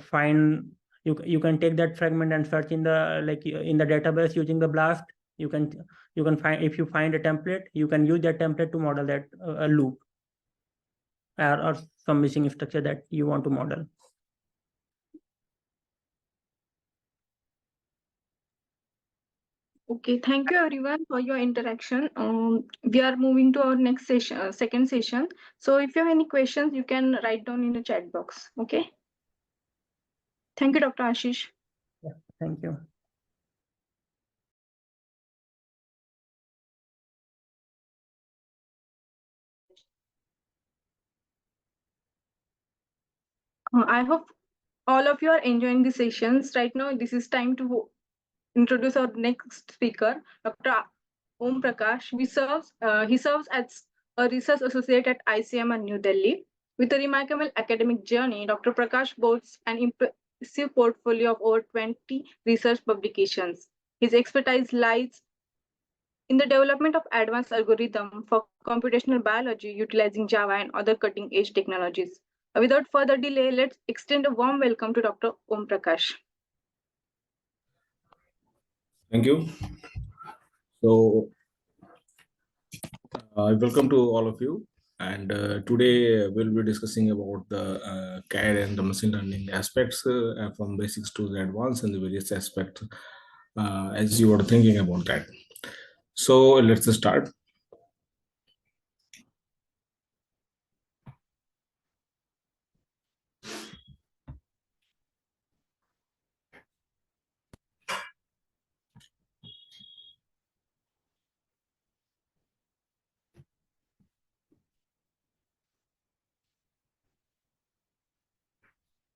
find, you can take that fragment and search in the in the database using the BLAST. You can find, if you find a template, you can use that template to model that a loop or some missing structure that you want to model. Okay, thank you everyone for your interaction. We are moving to our next session, second session. So if you have any questions, you can write down in the chat box. Okay. Thank you, Dr. Ashish. Yeah, thank you. I hope all of you are enjoying the sessions. Right now, this is time to introduce our next speaker, Dr. Om Prakash. He serves as a research associate at ICMR New Delhi. With a remarkable academic journey, Dr. Prakash boasts an impressive portfolio of over 20 research publications. His expertise lies in the development of advanced algorithms for computational biology utilizing Java and other cutting-edge technologies. Without further delay, let's extend a warm welcome to Dr. Om Prakash. Thank you. So, welcome to all of you. And today we'll be discussing about the CAD and the machine learning aspects from basics to the advanced and the various aspects as you are thinking about that. So let's start.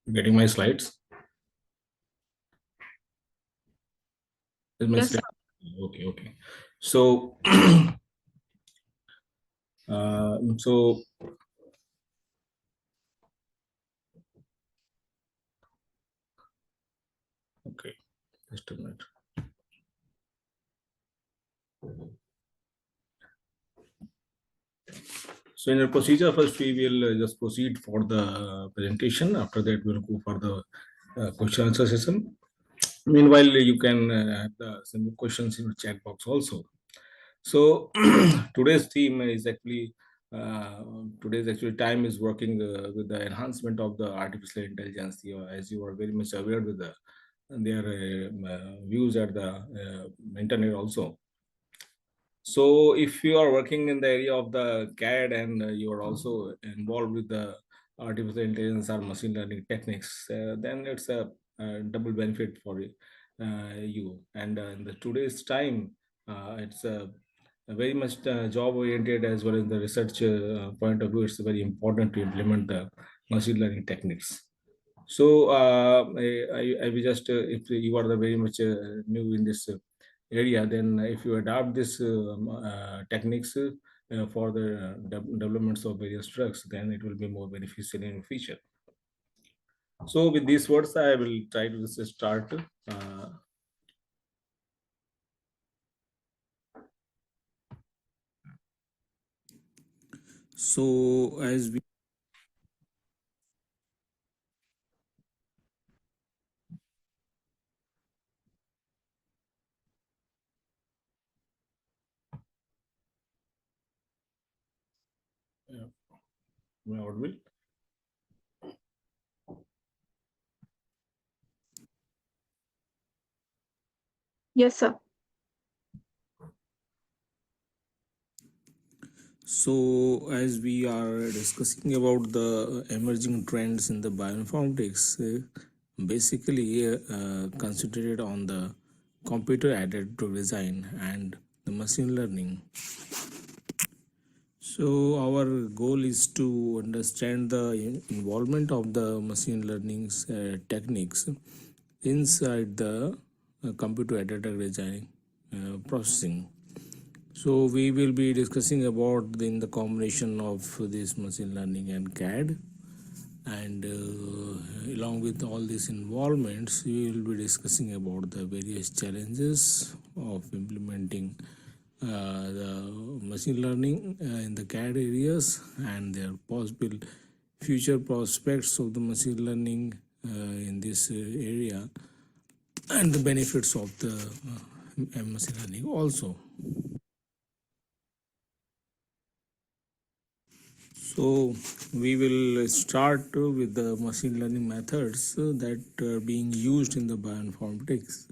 Getting my slides? Is my Yes, slide? Okay. So, so okay, just a minute. So in the procedure, first we will just proceed for the presentation. After that, we'll go for the question answer session. Meanwhile, you can have some questions in the chat box also. So today's theme is actually today's actually time is working with the enhancement of the artificial intelligence. As you are very much aware with their views at the internet also. So if you are working in the area of the CAD and you are also involved with the artificial intelligence or machine learning techniques, then it's a double benefit for you. And in the today's time, it's very much job oriented as well as the research point of view. It's very important to implement the machine learning techniques. So I will just, if you are the very much new in this area, then if you adopt this techniques for the developments of various drugs, then it will be more beneficial in the future. So with these words, I will try to start. So as we am I audible? yes, sir. So as we are discussing about the emerging trends in the bioinformatics, basically concentrated on the computer-aided drug design and the machine learning. So our goal is to understand the involvement of the machine learning techniques inside the computer-aided drug design processing. So we will be discussing about in the combination of this machine learning and CAD, and along with all these involvements, we will be discussing about the various challenges of implementing the machine learning in the CAD areas and their possible future prospects of the machine learning in this area, and the benefits of the machine learning also. So we will start with the machine learning methods that are being used in the bioinformatics,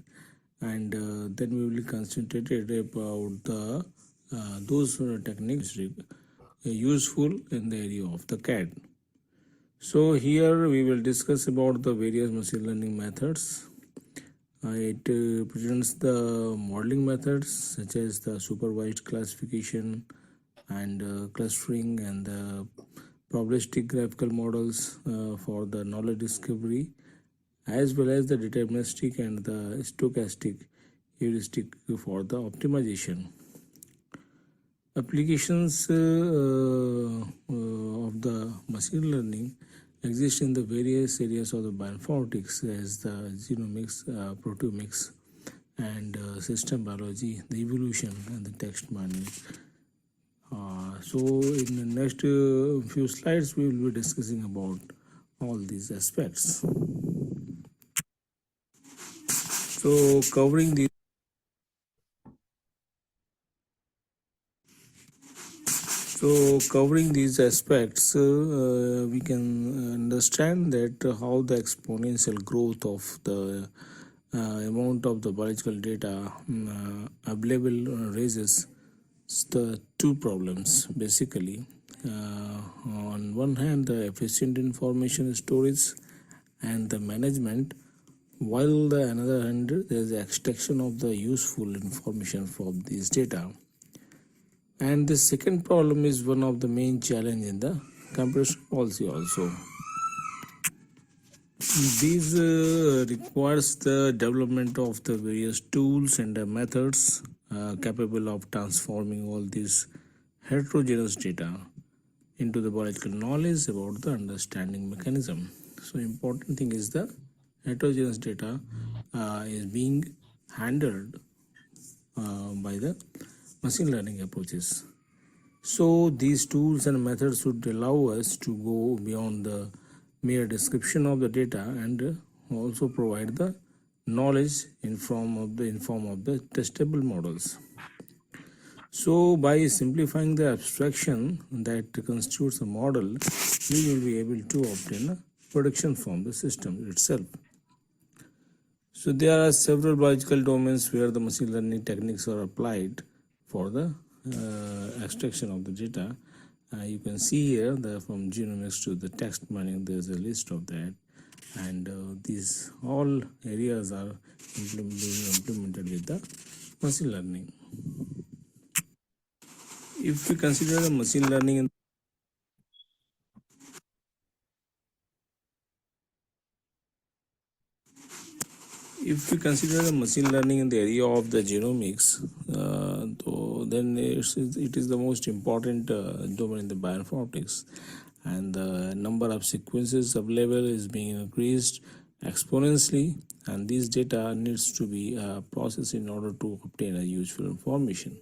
and then we will concentrate about the those techniques useful in the area of the CAD. So here we will discuss about the various machine learning methods. It presents the modeling methods such as the supervised classification and clustering and the probabilistic graphical models for the knowledge discovery, as well as the deterministic and the stochastic heuristic for the optimization. Applications of the machine learning exist in the various areas of the bioinformatics, as the genomics, proteomics, and system biology, the evolution, and the text mining. So in the next few slides, we will be discussing about all these aspects. So covering these aspects, we can understand that how the exponential growth of the amount of the biological data available raises the two problems basically. On one hand, the efficient information storage and the management, while the another hand there is the extraction of the useful information from these data. And the second problem is one of the main challenge in the computation policy also. These requires the development of the various tools and methods capable of transforming all these heterogeneous data into the biological knowledge about the understanding mechanism. So important thing is the heterogeneous data is being handled by the machine learning approaches. So these tools and methods should allow us to go beyond the mere description of the data and also provide the knowledge in form of the testable models. So by simplifying the abstraction that constitutes a model, we will be able to obtain a prediction from the system itself. So there are several biological domains where the machine learning techniques are applied for the extraction of the data. You can see here that from genomics to the text mining, there's a list of that, and these all areas are being implemented with the machine learning. If we consider the machine learning in the area of the genomics, then it is the most important domain in the bioinformatics, and the number of sequences available is being increased exponentially, and these data needs to be processed in order to obtain a useful information.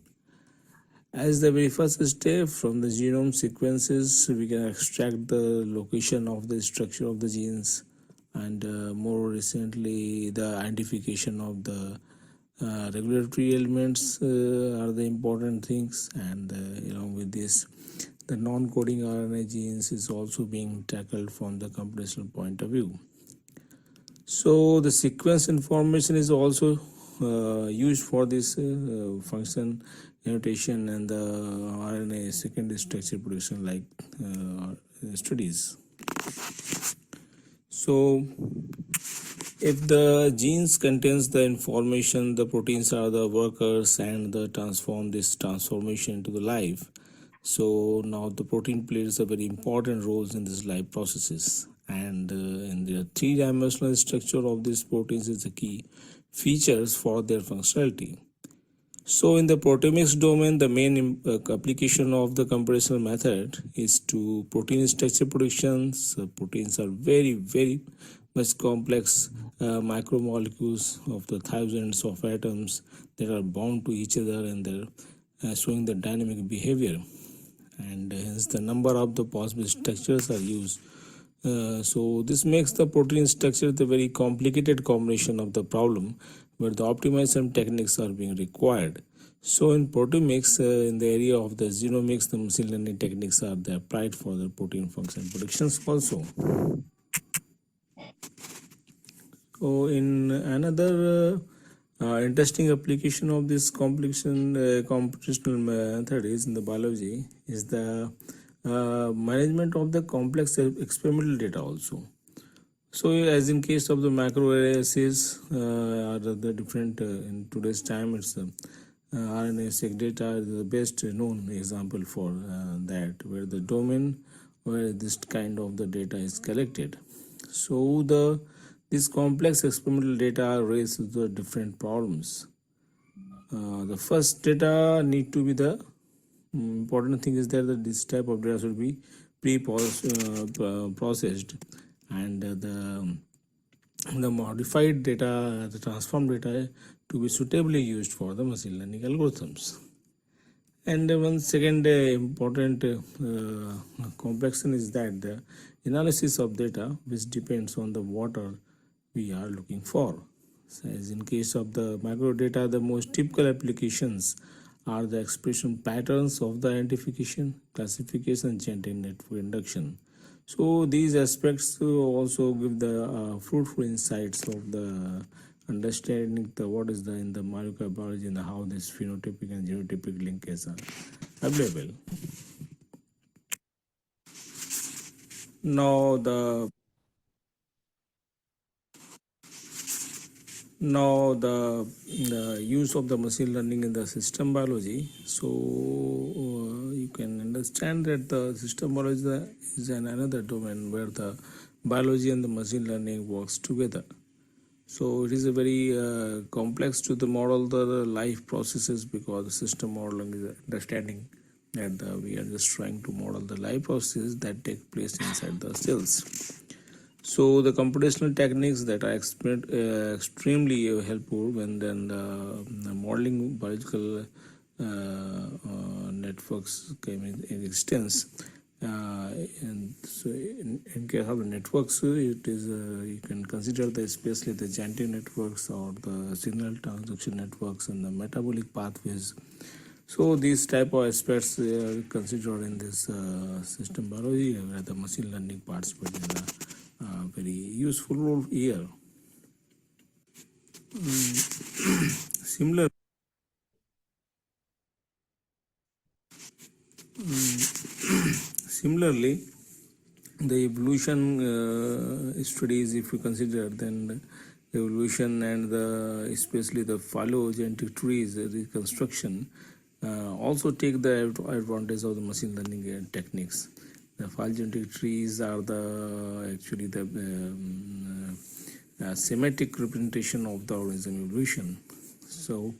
As the very first step from the genome sequences, we can extract the location of the structure of the genes, and more recently the identification of the regulatory elements are the important things, and along with this, the non-coding RNA genes is also being tackled from the computational point of view. So the sequence information is also used for this function annotation and the RNA secondary structure prediction like studies. So if the genes contains the information, the proteins are the workers and the transform this transformation into the life. So now the protein plays a very important role in this life processes, and in the three-dimensional structure of these proteins is the key features for their functionality. So in the proteomics domain, the main application of the computational method is to protein structure predictions. Proteins are very, very much complex micromolecules of the thousands of atoms that are bound to each other, and they're showing the dynamic behavior. And hence the number of the possible structures are used So this makes the protein structure the very complicated combination of the problem where the optimization techniques are being required. So in proteomics, in the area of the genomics, the machine learning techniques are applied for the protein function predictions also. So in another interesting application of this computational method is in the biology is the management of the complex experimental data also. So as in case of the macroarrays are the different in today's time, it's RNA-seq data is the best known example for that, where the domain where this kind of the data is collected. So this complex experimental data raises the different problems. The first data need to be the important thing is that this type of data should be pre-processed, and the modified data, the transformed data, to be suitably used for the machine learning algorithms. And one second important complexity is that the analysis of data, which depends on the water we are looking for. So as in case of the macro data, the most typical applications are the expression patterns of the identification, classification, and genetic network induction. So these aspects also give the fruitful insights of the understanding the what is the in the molecular biology and how this phenotypic and genotypic linkage are available. Now the use of the machine learning in the system biology. So you can understand that the system biology is another domain where the biology and the machine learning works together. So it is a very complex to the model the life processes, because the system modeling is understanding that we are just trying to model the life processes that take place inside the cells. So the computational techniques that are extremely helpful when then the modeling biological networks came in existence. And so in case of the networks, it is you can consider especially the genetic networks or the signal transduction networks and the metabolic pathways. So these type of aspects are considered in this system biology, where the machine learning participates in a very useful role here. Similarly, the evolution studies, if you consider, then the evolution and especially the phylogenetic trees reconstruction also take the advantage of the machine learning techniques. The phylogenetic trees are actually the semantic representation of the organism evolution. So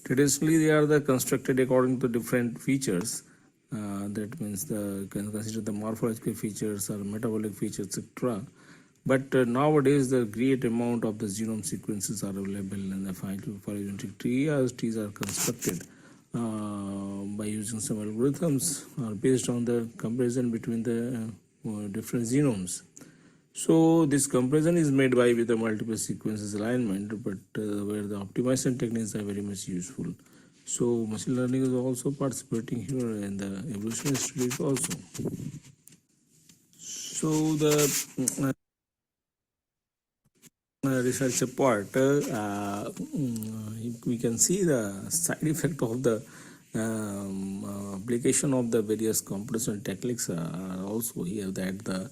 traditionally they are constructed according to different features. That means can consider the morphological features or metabolic features, etc. But nowadays the great amount of the genome sequences are available in the phylogenetic trees are constructed by using some algorithms based on the comparison between the different genomes. So this comparison is made by with the multiple sequences alignment, but where the optimization techniques are very much useful. So machine learning is also participating here in the evolutionary studies also. So the research part, we can see the side effect of the application of the various computational techniques are also here, that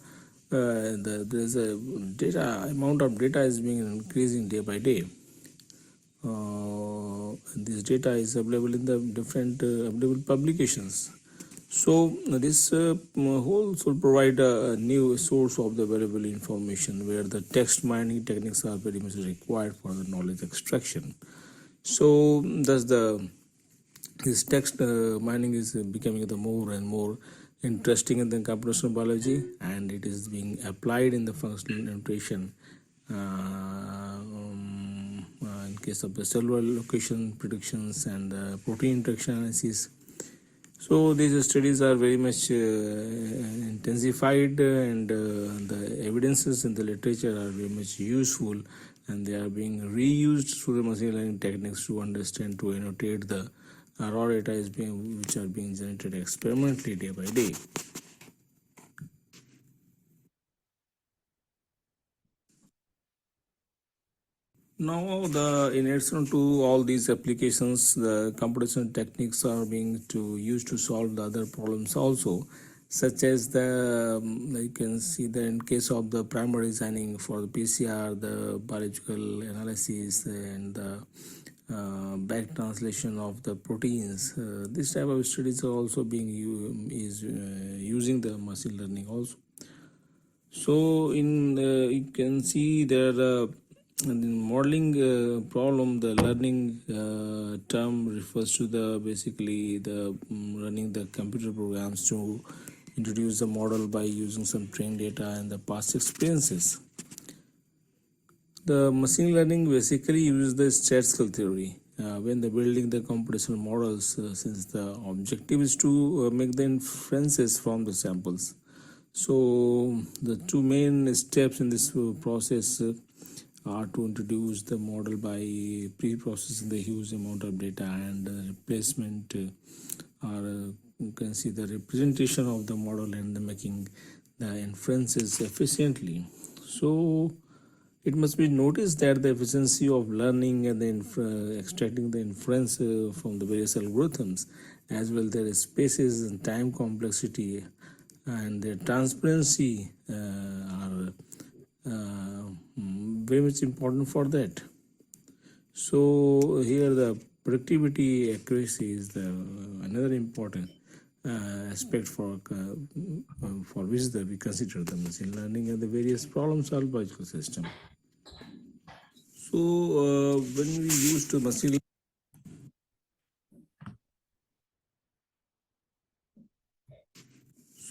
there's a amount of data is being increasing day by day. This data is available in the different available publications. So this whole should provide a new source of the available information, where the text mining techniques are very much required for the knowledge extraction. So thus this text mining is becoming the more and more interesting in the computational biology, and it is being applied in the functional nutrition in case of the cellular location predictions and the protein interaction analysis. So these studies are very much intensified, and the evidences in the literature are very much useful, and they are being reused through the machine learning techniques to understand, to annotate the raw data which are being generated experimentally day by day. Now, in addition to all these applications, the computational techniques are being used to solve the other problems also, such as you can see that in case of the primary designing for the PCR, the biological analysis, and the back translation of the proteins. This type of studies are also being using the machine learning also. So you can see there in modeling problem, the learning term refers to the basically the running the computer programs to introduce the model by using some trained data and the past experiences. The machine learning basically uses the statistical theory when they're building the computational models, since the objective is to make the inferences from the samples. So the two main steps in this process are to introduce the model by pre-processing the huge amount of data, and replacement or you can see the representation of the model and making the inferences efficiently. So it must be noticed that the efficiency of learning and the extracting the inference from the various algorithms, as well their spaces and time complexity and their transparency are very much important for that. So here the productivity accuracy is the another important aspect for which we consider the machine learning and the various problem solved biological system. So when we use the machine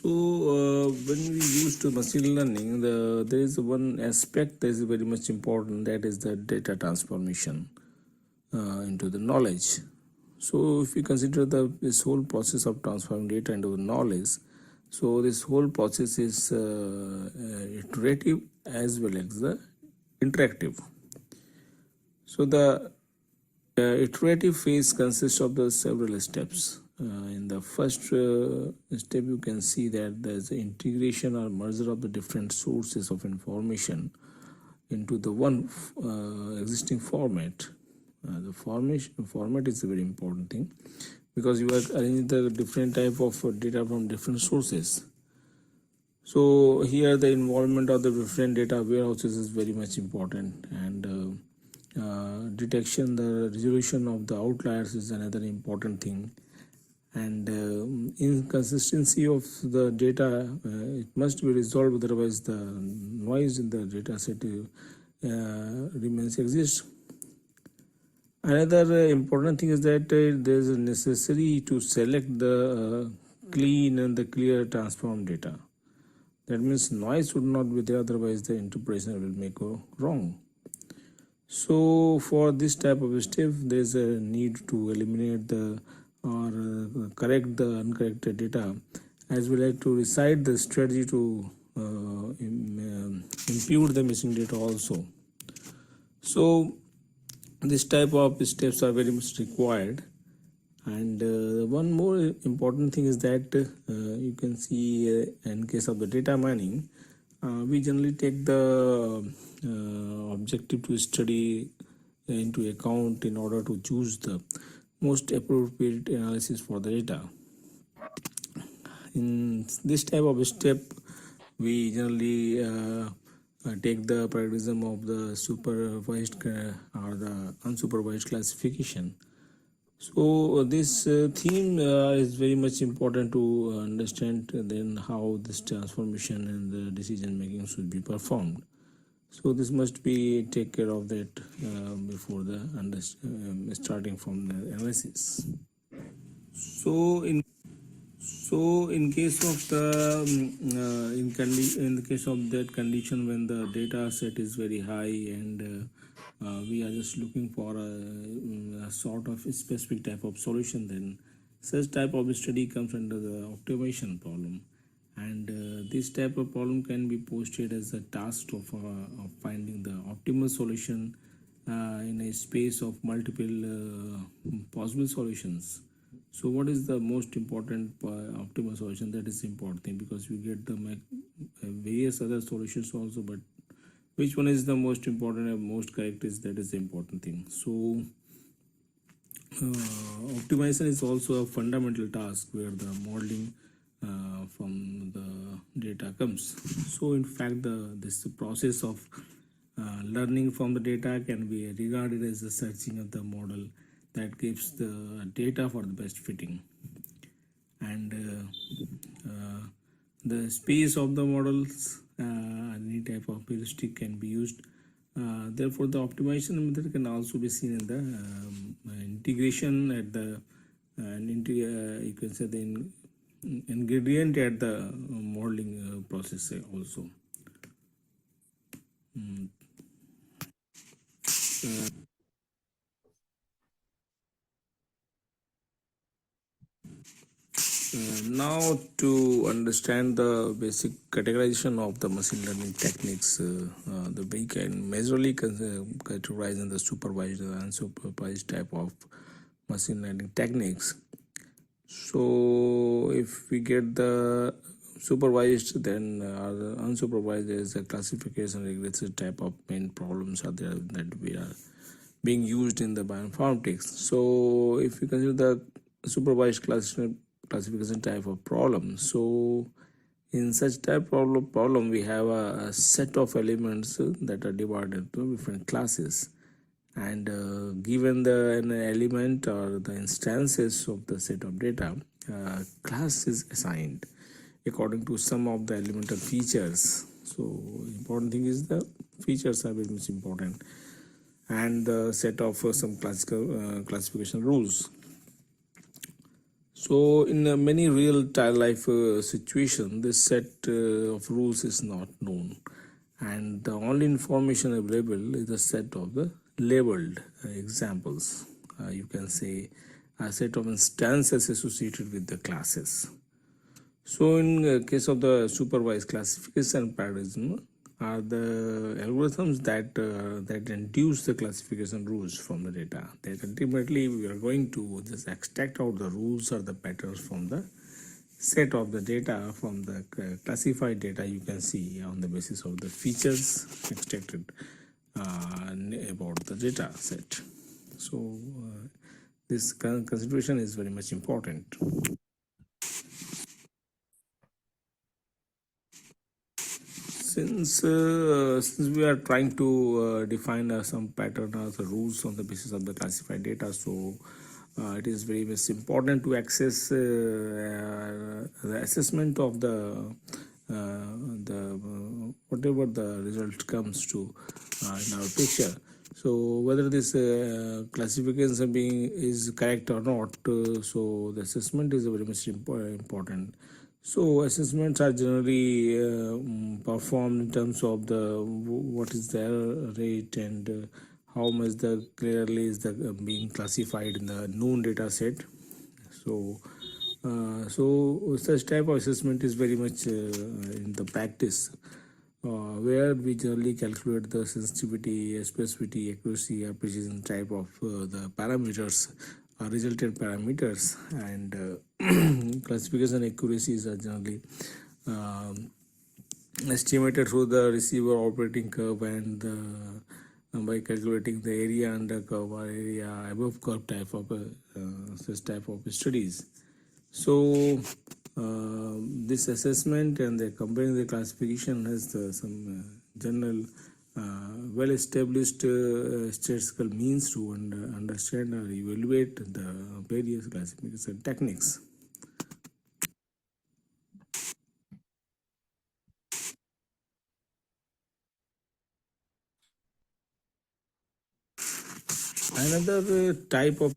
when we use to machine learning, there is one aspect that is very much important, that is the data transformation into the knowledge. So if we consider this whole process of transforming data into the knowledge, so this whole process is iterative as well as the interactive. So the iterative phase consists of the several steps. In the first step, you can see that there's an integration or merger of the different sources of information into the one existing format. The format is a very important thing, because you are arranging the different type of data from different sources. So here the involvement of the different data warehouses is very much important, and detection, the resolution of the outliers is another important thing, and inconsistency of the data, it must be resolved, otherwise the noise in the data set remains exist. Another important thing is that there is a necessary to select the clean and the clear transform data. That means noise should not be there, otherwise the interpretation will make wrong. So for this type of step, there is a need to eliminate or correct the uncorrected data, as well as to recite the strategy to impute the missing data also. So this type of steps are very much required. And one more important thing is that you can see in case of the data mining, we generally take the objective to study into account in order to choose the most appropriate analysis for the data. In this type of step, we generally take the paradigm of the supervised or the unsupervised classification. So this theme is very much important to understand then how this transformation and the decision making should be performed. So this must be take care of that before the starting from the analysis. So in case of the in the case of that condition, when the data set is very high and we are just looking for a sort of specific type of solution, then Such type of study comes under the optimization problem, and this type of problem can be posted as a task of finding the optimal solution in a space of multiple possible solutions. So what is the most important optimal solution? That is important thing, because we get the various other solutions also, but which one is the most important and most correct, is that is the important thing. So optimization is also a fundamental task where the modeling from the data comes. So in fact, this process of learning from the data can be regarded as the searching of the model that gives the data for the best fitting. And the space of the models, any type of heuristic can be used. Therefore, the optimization method can also be seen in the integration at the you can say the ingredient at the modeling process also. Now, to understand the basic categorization of the machine learning techniques, the we can majorly categorize in the supervised and unsupervised type of machine learning techniques. So if we get the supervised, then the unsupervised is a classification regressive type of main problems are there that we are being used in the bioinformatics. So if we consider the supervised classification type of problem, so in such type of problem we have a set of elements that are divided into different classes, and given an element or the instances of the set of data, class is assigned according to some of the elemental features. So important thing is the features are very much important, and the set of some classical classification rules. So in many real life situation, this set of rules is not known, and the only information available is a set of the labeled examples. You can say a set of instances associated with the classes. So in case of the supervised classification paradigm, are the algorithms that induce the classification rules from the data. That ultimately we are going to just extract out the rules or the patterns from the set of the data, from the classified data. You can see on the basis of the features extracted about the data set. So this consideration is very much important. Since we are trying to define some pattern or the rules on the basis of the classified data, so it is very much important to access the assessment of the whatever the result comes to in our picture. So whether this classification is correct or not, so the assessment is very much important. So assessments are generally performed in terms of the what is the error rate and how much the clearly is the being classified in the known data set. So so such type of assessment is very much in the practice, where we generally calculate the sensitivity, specificity, accuracy, or precision type of the parameters, resultant parameters, and classification accuracies are generally estimated through the receiver operating curve and by calculating the area under curve or area above curve type of such type of studies. So this assessment and the comparing the classification has some general well-established statistical means to understand or evaluate the various classification techniques. Another type of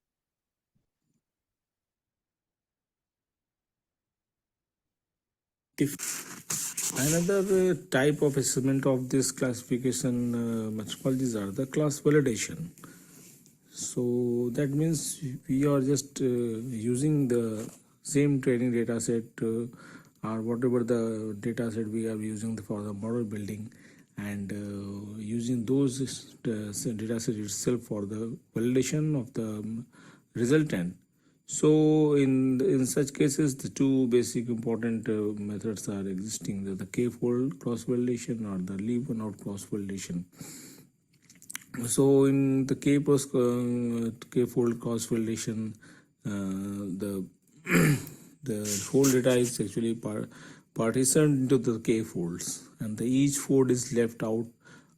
assessment of this classification methodologies are the class validation. So that means we are just using the same training data set or whatever the data set we are using for the model building, and using those data set itself for the validation of the resultant. So in such cases, the two basic important methods are existing: the k-fold cross validation or the leave one out cross validation. So in the k-fold cross validation, the the whole data is actually partitioned into the k-folds, and each fold is left out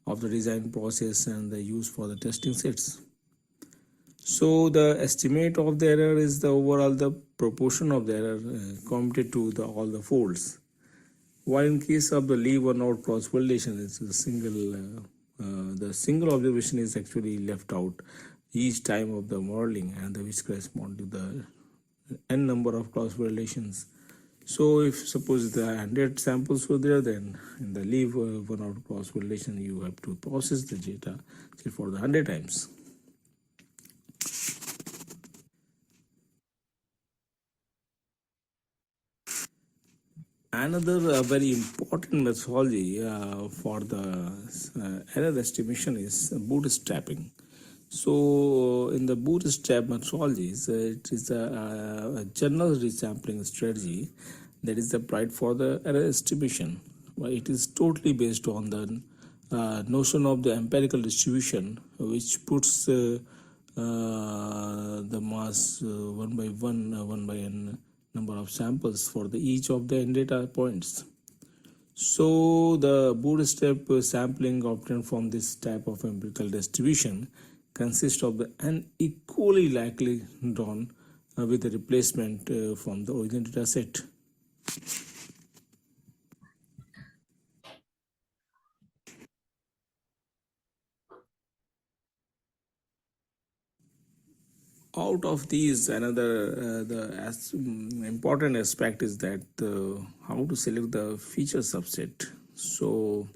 of the design process and the use for the testing sets. So the estimate of the error is the overall the proportion of the error computed to all the folds. While in case of the leave one out cross validation, it's a single the single observation is actually left out each time of the modeling, and which correspond to the n number of cross validations. So if suppose the 100 samples were there, then in the leave one out cross validation you have to process the data for the 100 times. Another very important methodology for the error estimation is bootstrapping. So in the bootstrap methodologies, it is a general resampling strategy that is applied for the error estimation. It is totally based on the notion of the empirical distribution, which puts the mass one by n number of samples for each of the n data points. So the bootstrap sampling obtained from this type of empirical distribution consists of the n equally likely drawn with the replacement from the original data set. Out of these, another important aspect is that how to select the feature subset. So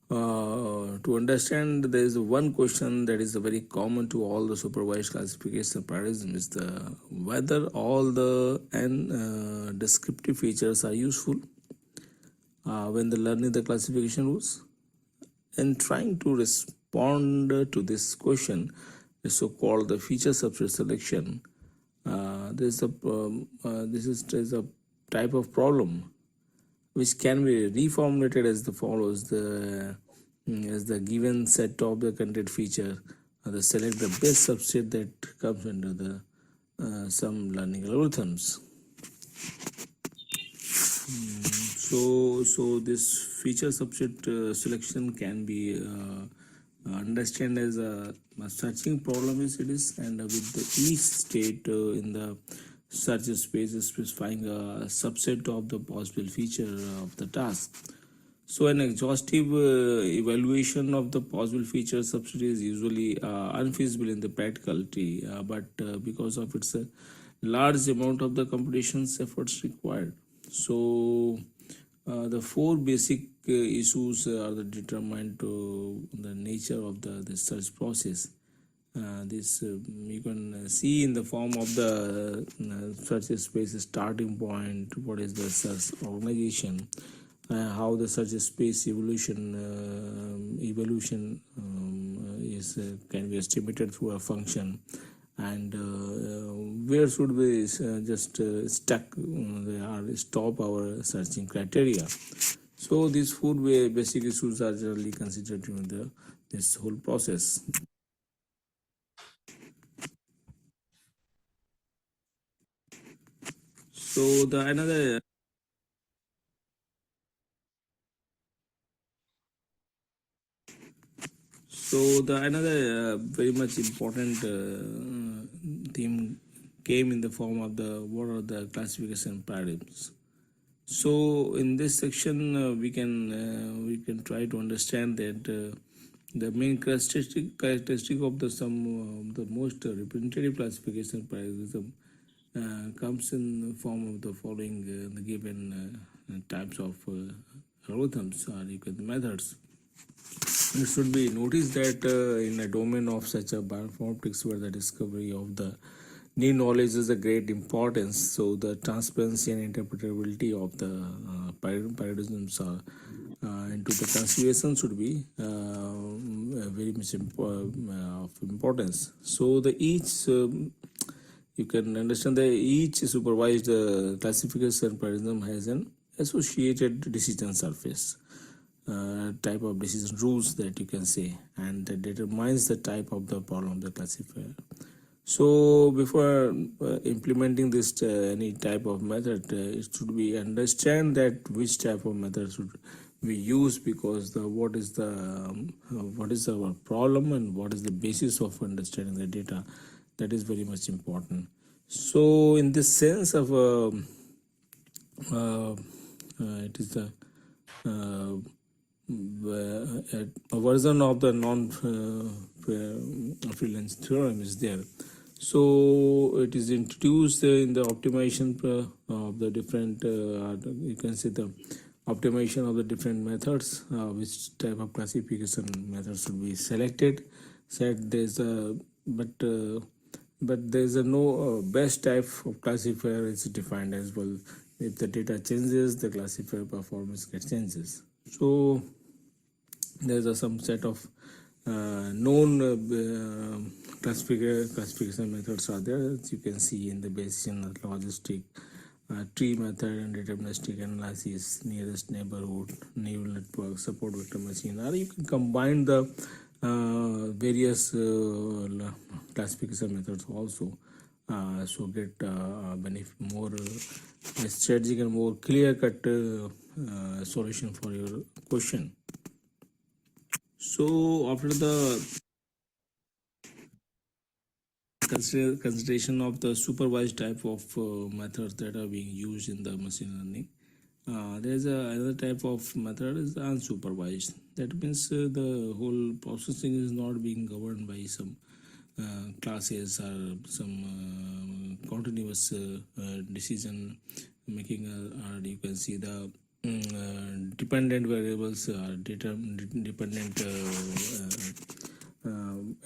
to understand, there is one question that is very common to all the supervised classification paradigms, is the whether all the n descriptive features are useful when the learning the classification rules. In trying to respond to this question, the so-called the feature subset selection, there's a type of problem which can be reformulated as follows: as the given set of the content feature, select the best subset that comes under the some learning algorithms. So this feature subset selection can be understand as a searching problem as it is, and with each state in the search space is specifying a subset of the possible feature of the task. So an exhaustive evaluation of the possible feature subset is usually unfeasible in the practicality, but because of its large amount of the computations efforts required. So the four basic issues are determined to the nature of the search process. This you can see in the form of the search space starting point, what is the search organization, how the search space evolution is can be estimated through a function, and where should we just stuck or stop our searching criteria. So these four basic issues are generally considered during this whole process. So the another very much important theme came in the form of what are the classification paradigms. So in this section we can try to understand that the main characteristic of the most representative classification paradigm comes in the form of the following the given types of algorithms or methods. it should be noticed that in a domain of such a bioinformatics where the discovery of the new knowledge is a great importance, so the transparency and interpretability of the paradigms are into the consideration should be very much of importance. So the each you can understand that each supervised classification paradigm has an associated decision surface type of decision rules that you can say, and that determines the type of the problem the classifier. So before implementing this any type of method, it should be understand that which type of method should we use, because the what is our problem and what is the basis of understanding the data, that is very much important. So in this sense of it is a version of the non-freelance theorem is there. So it is introduced in the optimization of the different you can say the optimization of the different methods, which type of classification method should be selected. Said there's a but there's a no best type of classifier is defined as well. If the data changes, the classifier performance gets changes. So there's some set of known classification methods are there, as you can see in the Bayesian logistic tree method and deterministic analysis, nearest neighborhood, neural network, support vector machine, or you can combine the various classification methods also. So get benefit more strategic and more clear-cut solution for your question. So after the consideration of the supervised type of methods that are being used in the machine learning, there's another type of method is unsupervised. That means the whole processing is not being governed by some classes or some continuous decision making, or you can see the dependent variables, dependent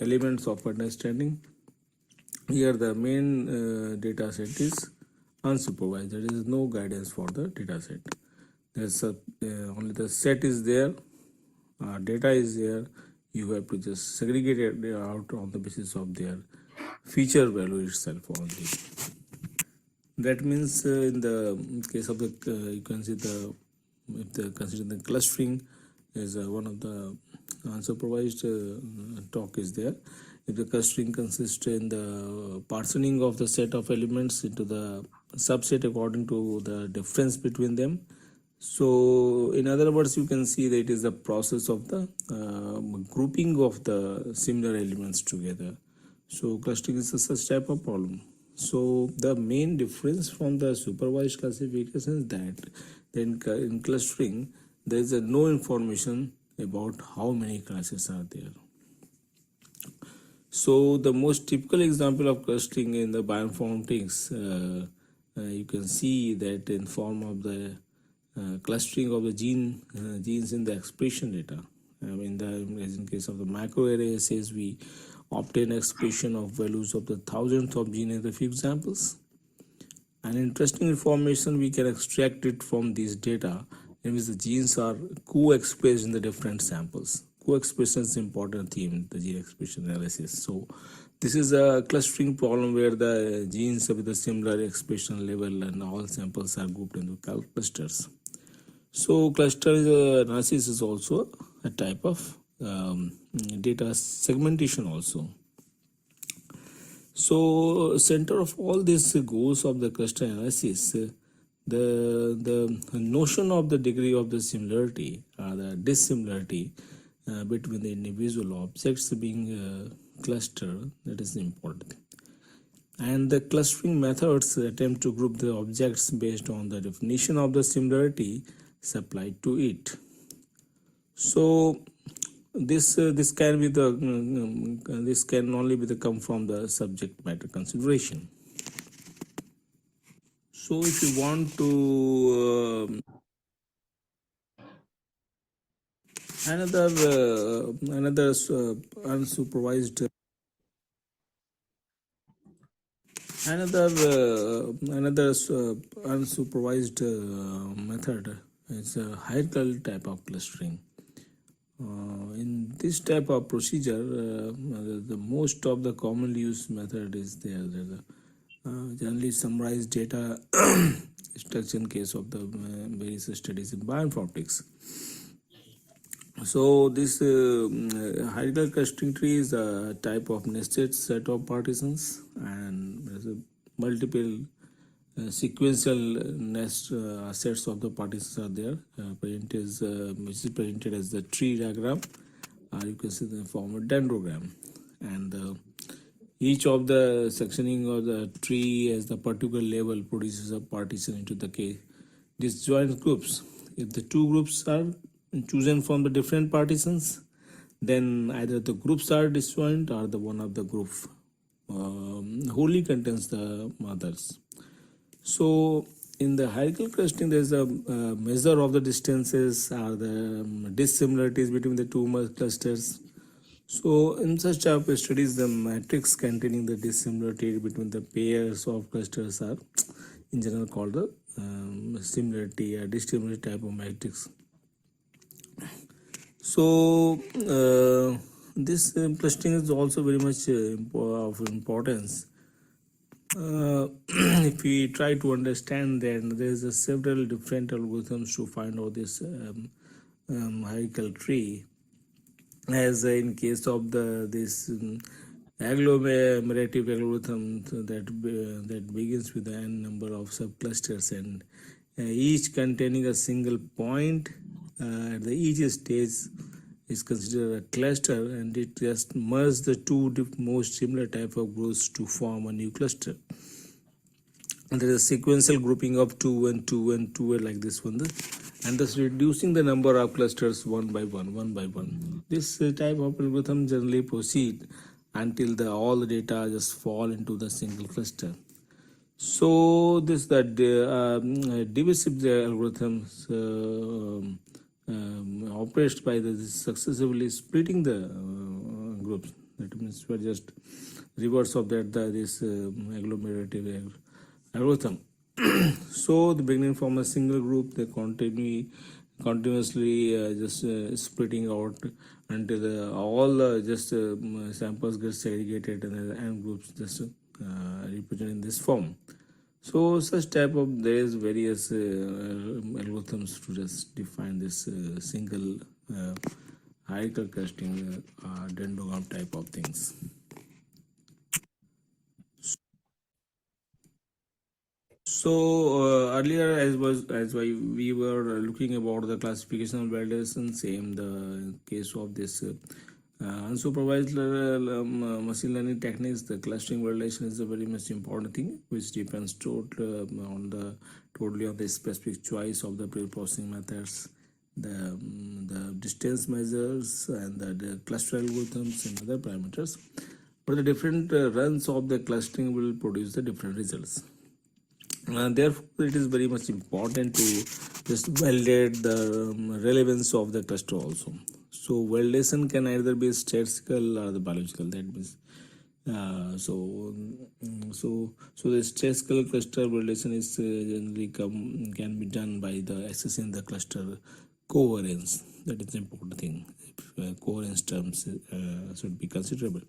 elements of understanding. Here the main data set is unsupervised. There is no guidance for the data set. There's only the set is there, data is there. You have to just segregate it out on the basis of their feature value itself only. That means in the case of the you can see the if the consider the clustering is one of the unsupervised talk is there. If the clustering consists in the partitioning of the set of elements into the subset according to the difference between them. So in other words, you can see that it is the process of the grouping of the similar elements together. So clustering is such type of problem. So the main difference from the supervised classification is that in clustering there is no information about how many classes are there. So the most typical example of clustering in the bioinformatics, you can see that in form of the clustering of the genes in the expression data. As in case of the microarray assays, we obtain expression of values of the thousands of genes in the few examples. And interesting information we can extract it from these data, in which the genes are co-expressed in the different samples. Co-expression is an important theme in the gene expression analysis. So this is a clustering problem where the genes with a similar expression level and all samples are grouped into clusters. So cluster analysis is also a type of data segmentation also. So center of all this goals of the cluster analysis, the notion of the degree of the similarity or the dissimilarity between the individual objects being clustered, that is important. And the clustering methods attempt to group the objects based on the definition of the similarity supplied to it. So this can be the this can only be the come from the subject matter consideration. So if you want to Another unsupervised unsupervised method is a hierarchical type of clustering. In this type of procedure, the most of the commonly used method is there. Generally summarized data structure in case of the various studies in bioinformatics. So this hierarchical clustering tree is a type of nested set of partitions, and there's a multiple sequential nest sets of the partitions are there. Which is presented as the tree diagram, or you can see the form of dendrogram, and each of the sectioning of the tree as the particular level produces a partition into the disjoint groups. If the two groups are chosen from the different partitions, then either the groups are disjoint or the one of the group wholly contains the others. So in the hierarchical clustering, there is a measure of the distances or the dissimilarities between the two clusters. So in such type of studies, the matrix containing the dissimilarity between the pairs of clusters are in general called the similarity or dissimilarity type of matrix. So this clustering is also very much of importance. If we try to understand, then there is several different algorithms to find out this hierarchical tree. As in case of this agglomerative algorithm that begins with n number of subclusters, and each containing a single point at the each stage is considered a cluster, and it just merges the two most similar type of groups to form a new cluster. And there is a sequential grouping of 2 and 2 and 2 like this one, and thus reducing the number of clusters one by one. This type of algorithm generally proceed until all the data just fall into the single cluster. So this divisive algorithms operates by successively splitting the groups. That means we are just reverse of that this agglomerative algorithm. So the beginning from a single group, they continuously just splitting out until all samples get segregated and the n groups just represented in this form. So such type of there is various algorithms to just define this single hierarchical clustering dendrogram type of things. So earlier, as we were looking about the classification of validation, same the case of this unsupervised machine learning techniques, the clustering validation is a very much important thing, which depends totally on the specific choice of the pre-processing methods, the distance measures, and the cluster algorithms and other parameters. But the different runs of the clustering will produce the different results. Therefore, it is very much important to just validate the relevance of the cluster also. So validation can either be statistical or the biological. That means so the statistical cluster validation is generally can be done by the assessing the cluster covariance. That is the important thing. Covariance terms should be considerable.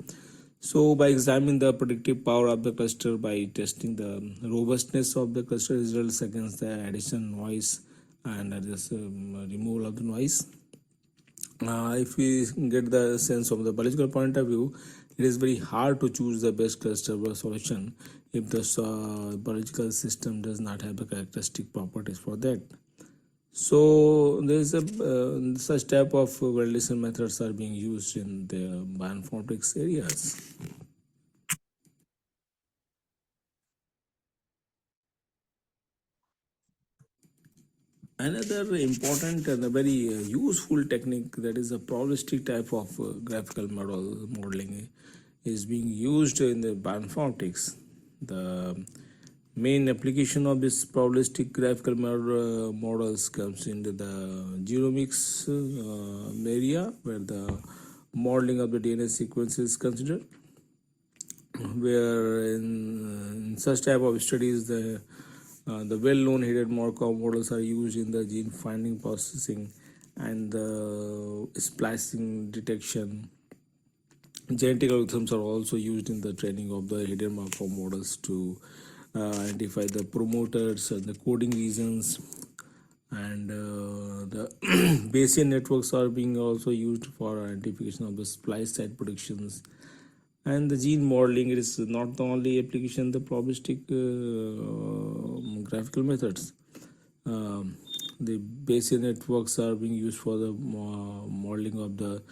So by examining the predictive power of the cluster, by testing the robustness of the cluster results against the addition noise and just removal of the noise. If we get the sense of the biological point of view, it is very hard to choose the best cluster solution if the biological system does not have the characteristic properties for that. So there is such type of validation methods are being used in the bioinformatics areas. Another important and a very useful technique, that is a probabilistic type of graphical modeling, is being used in the bioinformatics. The main application of this probabilistic graphical models comes into the genomics area, where the modeling of the DNA sequence is considered, where in such type of studies the well-known hidden Markov models are used in the gene finding, processing, and the splicing detection. Genetic algorithms are also used in the training of the hidden Markov models to identify the promoters and the coding regions, and the Bayesian networks are being also used for identification of the splice site predictions. And the gene modeling is not the only application, the probabilistic graphical methods. The Bayesian networks are being used for the modeling of the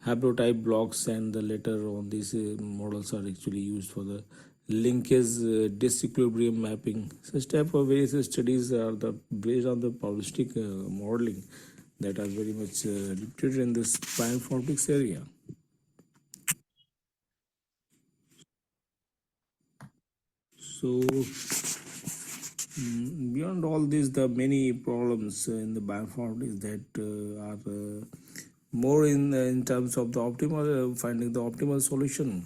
haplotype blocks, and the later on these models are actually used for the linkage disequilibrium mapping. Such type of various studies are based on the probabilistic modeling that are very much reputed in this bioinformatics area. So beyond all this, the many problems in the bioinformatics that are more in terms of the optimal finding the optimal solution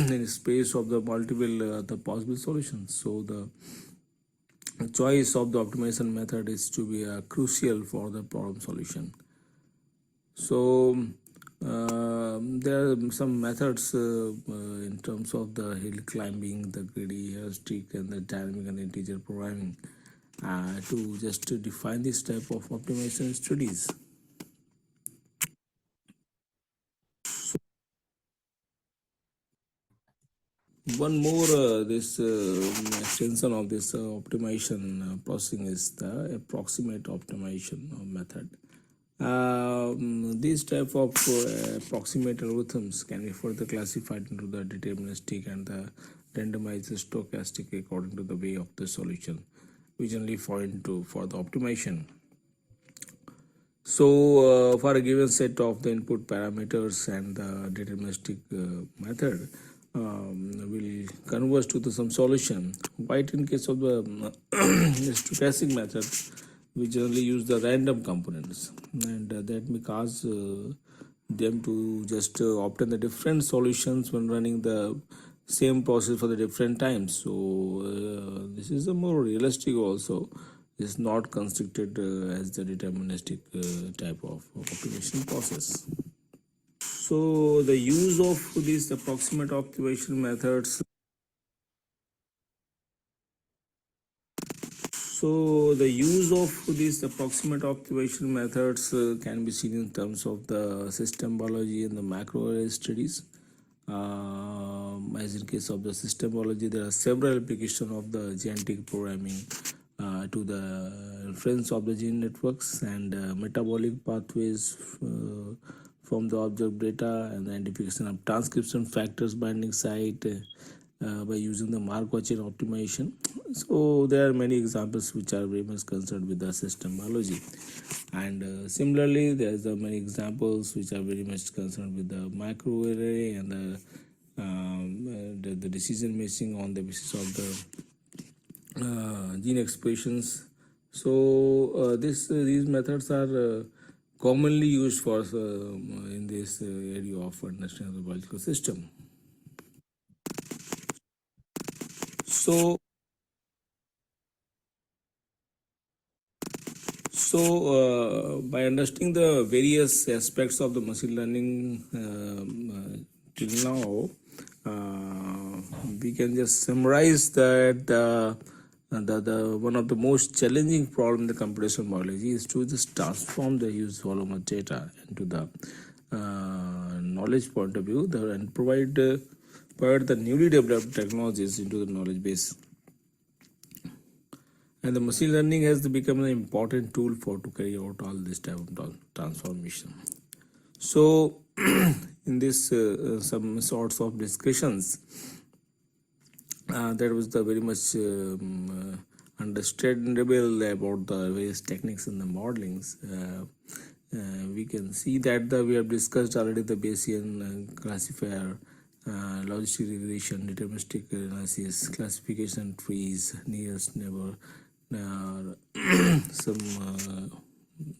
in space of the multiple the possible solutions. So the choice of the optimization method is to be crucial for the problem solution. So there are some methods in terms of the hill climbing, the greedy heuristic, and the dynamic and integer programming to just to define this type of optimization studies. One more this extension of this optimization processing is the approximate optimization method. These type of approximate algorithms can be further classified into the deterministic and the randomized stochastic according to the way of the solution we generally find for the optimization. So for a given set of the input parameters, and the deterministic method will converge to some solution. White in case of the stochastic method, we generally use the random components, and that may cause them to just obtain the different solutions when running the same process for the different times. So this is a more realistic also. Is not constricted as the deterministic type of optimization process. So the use of these approximate optimization methods. So the use of these approximate optimization methods can be seen in terms of the system biology and the macro array studies. As in case of the system biology, there are several applications of the genetic programming to the inference of the gene networks and metabolic pathways from the observed data, and the identification of transcription factors binding site by using the Markov chain optimization. So there are many examples which are very much concerned with the system biology, and similarly there are many examples which are very much concerned with the macro array and the decision making on the basis of the gene expressions. So these methods are commonly used for in this area of understanding the biological system. So by understanding the various aspects of the machine learning till now, we can just summarize that the one of the most challenging problem in the computational biology is to just transform the huge volume of data into the knowledge point of view and provide the newly developed technologies into the knowledge base. And the machine learning has become an important tool to carry out all this type of transformation. So in this some sorts of discussions, there was the very much understandable about the various techniques in the modelings. We can see that we have discussed already the Bayesian classifier logistic regression, deterministic analysis, classification trees, nearest neighbor, some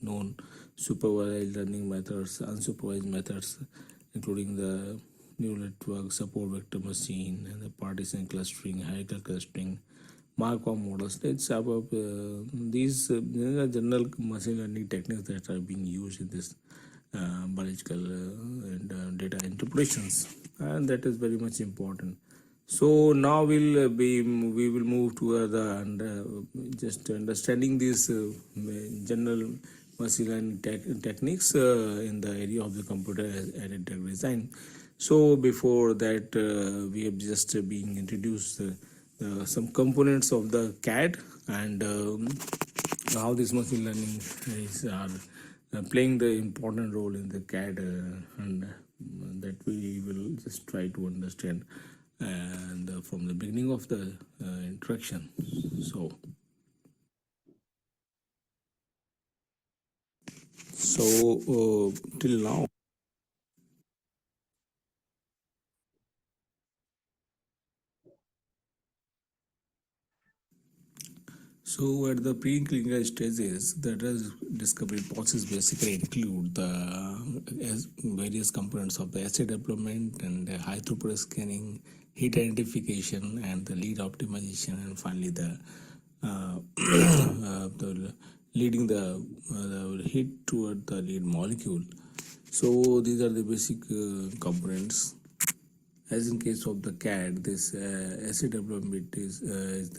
known supervised learning methods, unsupervised methods, including the neural network, support vector machine, and the partition clustering, hierarchical clustering, Markov models. Let's about these are general machine learning techniques that are being used in this biological and data interpretations, and that is very much important. So now we will move to just understanding these general machine learning techniques in the area of the computer aided drug design. So before that, we have just been introduced some components of the CAD and how this machine learning is playing the important role in the CAD and that we will just try to understand and from the beginning of the interaction. So till now. So at the preclinical stages, the drug discovery process basically include the various components of the assay development and the high throughput scanning, hit identification, and the lead optimization, and finally the leading the hit toward the lead molecule. So these are the basic components. As in case of the CAD, this assay development is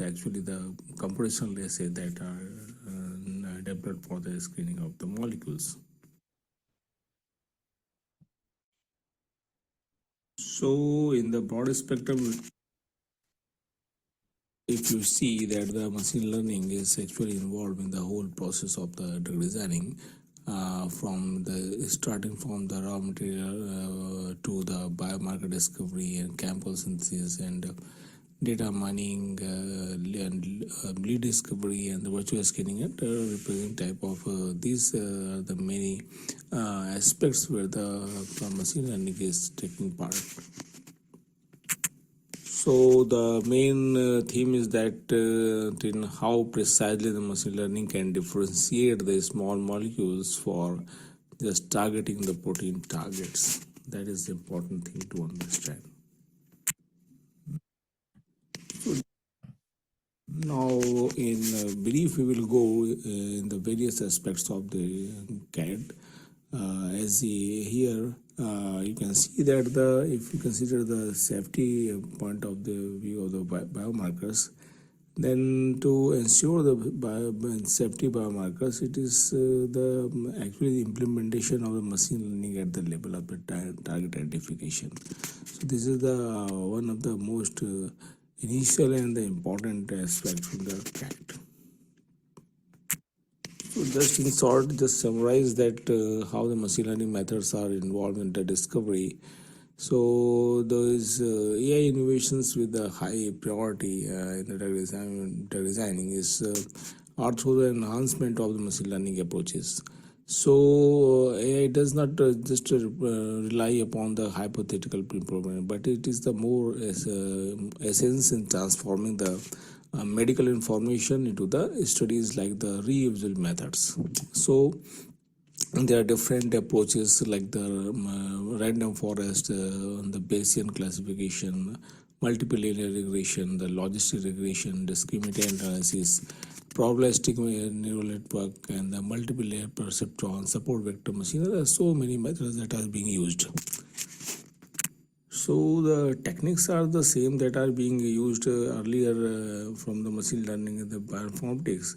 actually the computational assay that are developed for the screening of the molecules. So in the broad spectrum, if you see that the machine learning is actually involved in the whole process of the drug designing, starting from the raw material to the biomarker discovery and chemical synthesis and data mining and lead discovery and the virtual scanning and representing type of these are the many aspects where the machine learning is taking part. So the main theme is that in how precisely the machine learning can differentiate the small molecules for just targeting the protein targets. That is the important thing to understand. So now, in brief, we will go in the various aspects of the CAD. Here you can see that if you consider the safety point of the view of the biomarkers, then to ensure the safety biomarkers, it is actually the implementation of the machine learning at the level of the target identification. So this is the one of the most initial and the important aspect from the CAD. So just in short, just summarize that how the machine learning methods are involved in the discovery. So those AI innovations with the high priority in the drug designing is are through the enhancement of the machine learning approaches. So AI does not just rely upon the hypothetical improvement, but it is the more essence in transforming the medical information into the studies like the reusable methods. So there are different approaches like the random forest, the Bayesian classification, multiple linear regression, the logistic regression, discriminant analysis, probabilistic neural network, and the multiple layer perceptron, support vector machine. There are so many methods that are being used. So the techniques are the same that are being used earlier from the machine learning and the bioinformatics,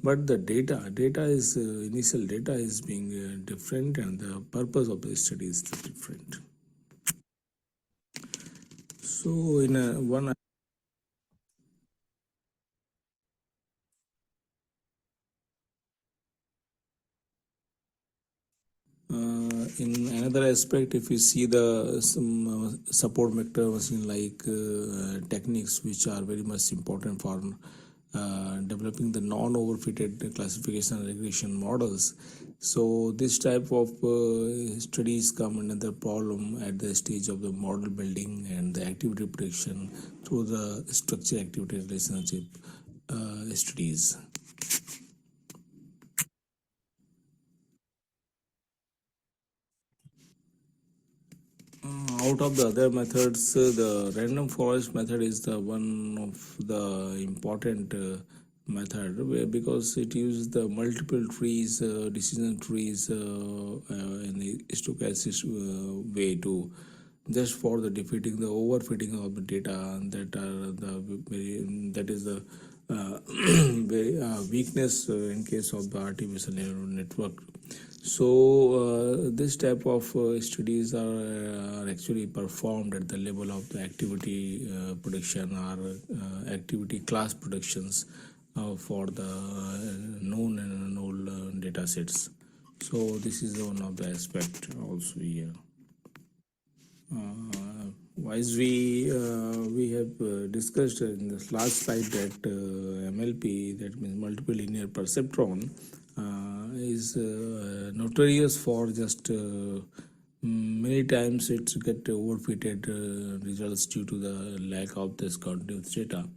but the data is initial data is being different, and the purpose of the study is different. So in one in another aspect, if you see some support vector machine like techniques which are very much important for developing the non-overfitted classification and regression models. So this type of studies come another problem at the stage of the model building and the activity prediction through the structure activity relationship studies. Out of the other methods, the random forest method is the one of the important method because it uses the multiple trees, decision trees in the stochastic way to just for the defeating the overfitting of the data that is the very weakness in case of the artificial neural network. So this type of studies are actually performed at the level of the activity prediction or activity class predictions for the known and unknown data sets. So this is one of the aspect also here. As we have discussed in this last slide that MLP, that means multiple linear perceptron, is notorious for just many times it's get overfitted results due to the lack of this continuous data.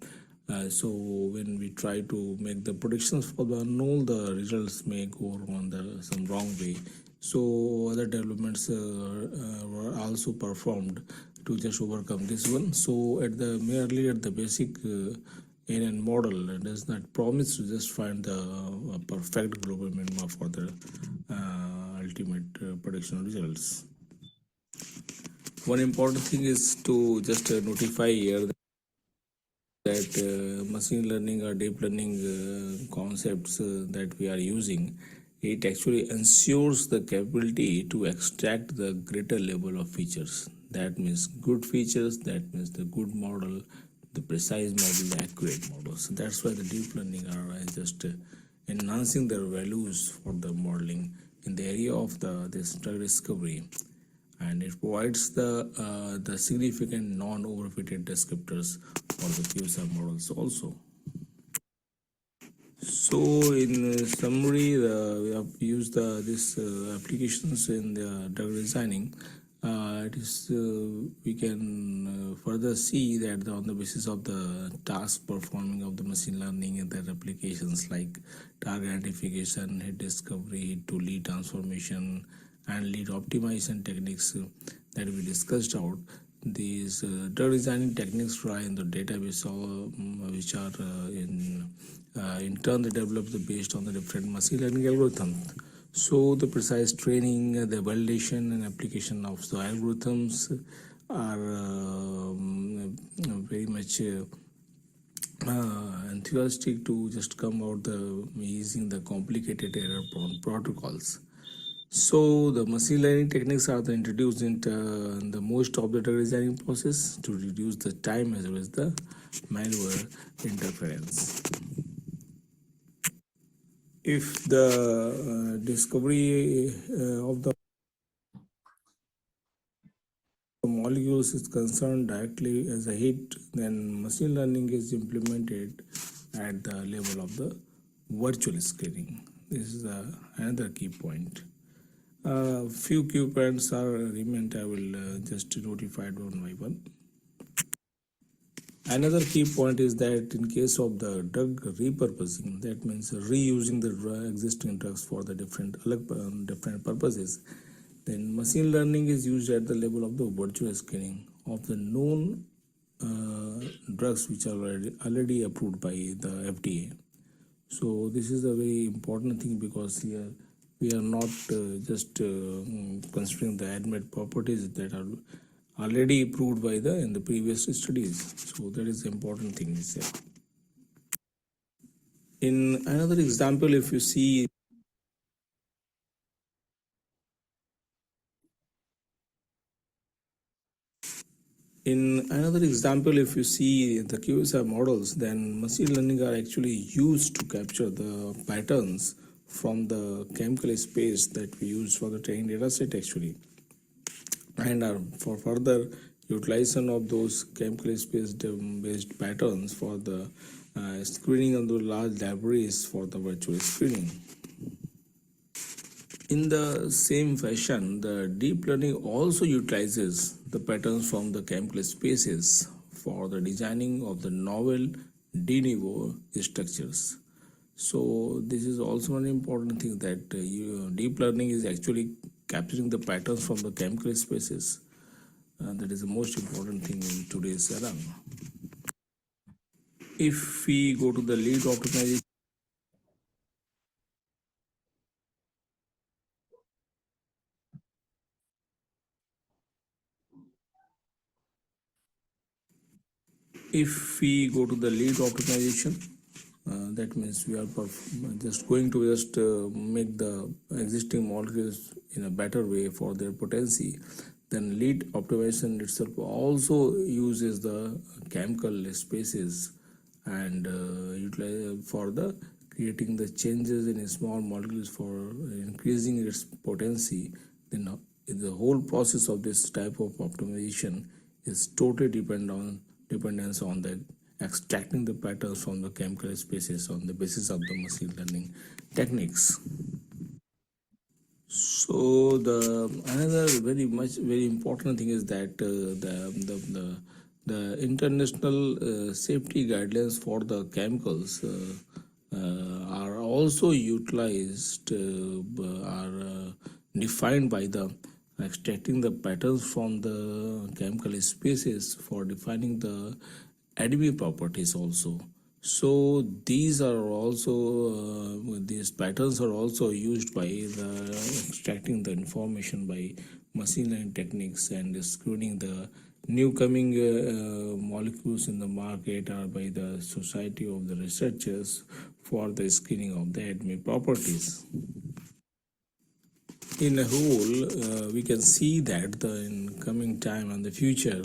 So when we try to make the predictions for the unknown, the results may go on some wrong way. So other developments were also performed to just overcome this one. So merely at the basic NN model does not promise to just find the perfect global minima for the ultimate prediction results. One important thing is to just notify here that machine learning or deep learning concepts that we are using, it actually ensures the capability to extract the greater level of features. That means good features, that means the good model, the precise model, the accurate model. So that's why the deep learning are just enhancing their values for the modeling in the area of this drug discovery, and it provides the significant non-overfitted descriptors for the QSR models also. So in summary, we have used these applications in the drug designing. We can further see that on the basis of the task performing of the machine learning and their applications like target identification, hit discovery, hit to lead transformation, and lead optimization techniques that we discussed out. These drug designing techniques rely on the database which are in turn they developed based on the different machine learning algorithms. So the precise training, the validation and application of the algorithms are very much enthusiastic to just come out using the complicated error-prone protocols. So the machine learning techniques are introduced into the most of the drug designing process to reduce the time as well as the malware interference. If the discovery of the molecules is concerned directly as a hit, then machine learning is implemented at the level of the virtual screening. This is another key point. Few key points are remained. I will just notify one by one. Another key point is that in case of the drug repurposing, that means reusing the existing drugs for the different purposes, then machine learning is used at the level of the virtual screening of the known drugs which are already approved by the FDA. So this is a very important thing because here we are not just considering the admit properties that are already approved by in the previous studies. So that is the important thing is there. In another example, if you see the QSR models, then machine learning are actually used to capture the patterns from the chemical space that we use for the training data set actually, and for further utilization of those chemical space based patterns for the screening of the large libraries for the virtual screening. In the same fashion, the deep learning also utilizes the patterns from the chemical spaces for the designing of the novel de novo structures. So this is also an important thing that deep learning is actually capturing the patterns from the chemical spaces. That is the most important thing in today's era. If we go to the lead optimization, if we go to the lead optimization, that means we are just going to make the existing molecules in a better way for their potency. Then lead optimization itself also uses the chemical spaces and utilize for the creating the changes in small molecules for increasing its potency. Then the whole process of this type of optimization is totally dependence on the extracting the patterns from the chemical spaces on the basis of the machine learning techniques. So the another very important thing is that the international safety guidelines for the chemicals are also utilized are defined by the extracting the patterns from the chemical spaces for defining the additive properties also. So these are also these patterns are also used by the extracting the information by machine learning techniques and screening the new coming molecules in the market or by the society of the researchers for the screening of the additive properties. In a whole, we can see that in coming time and the future,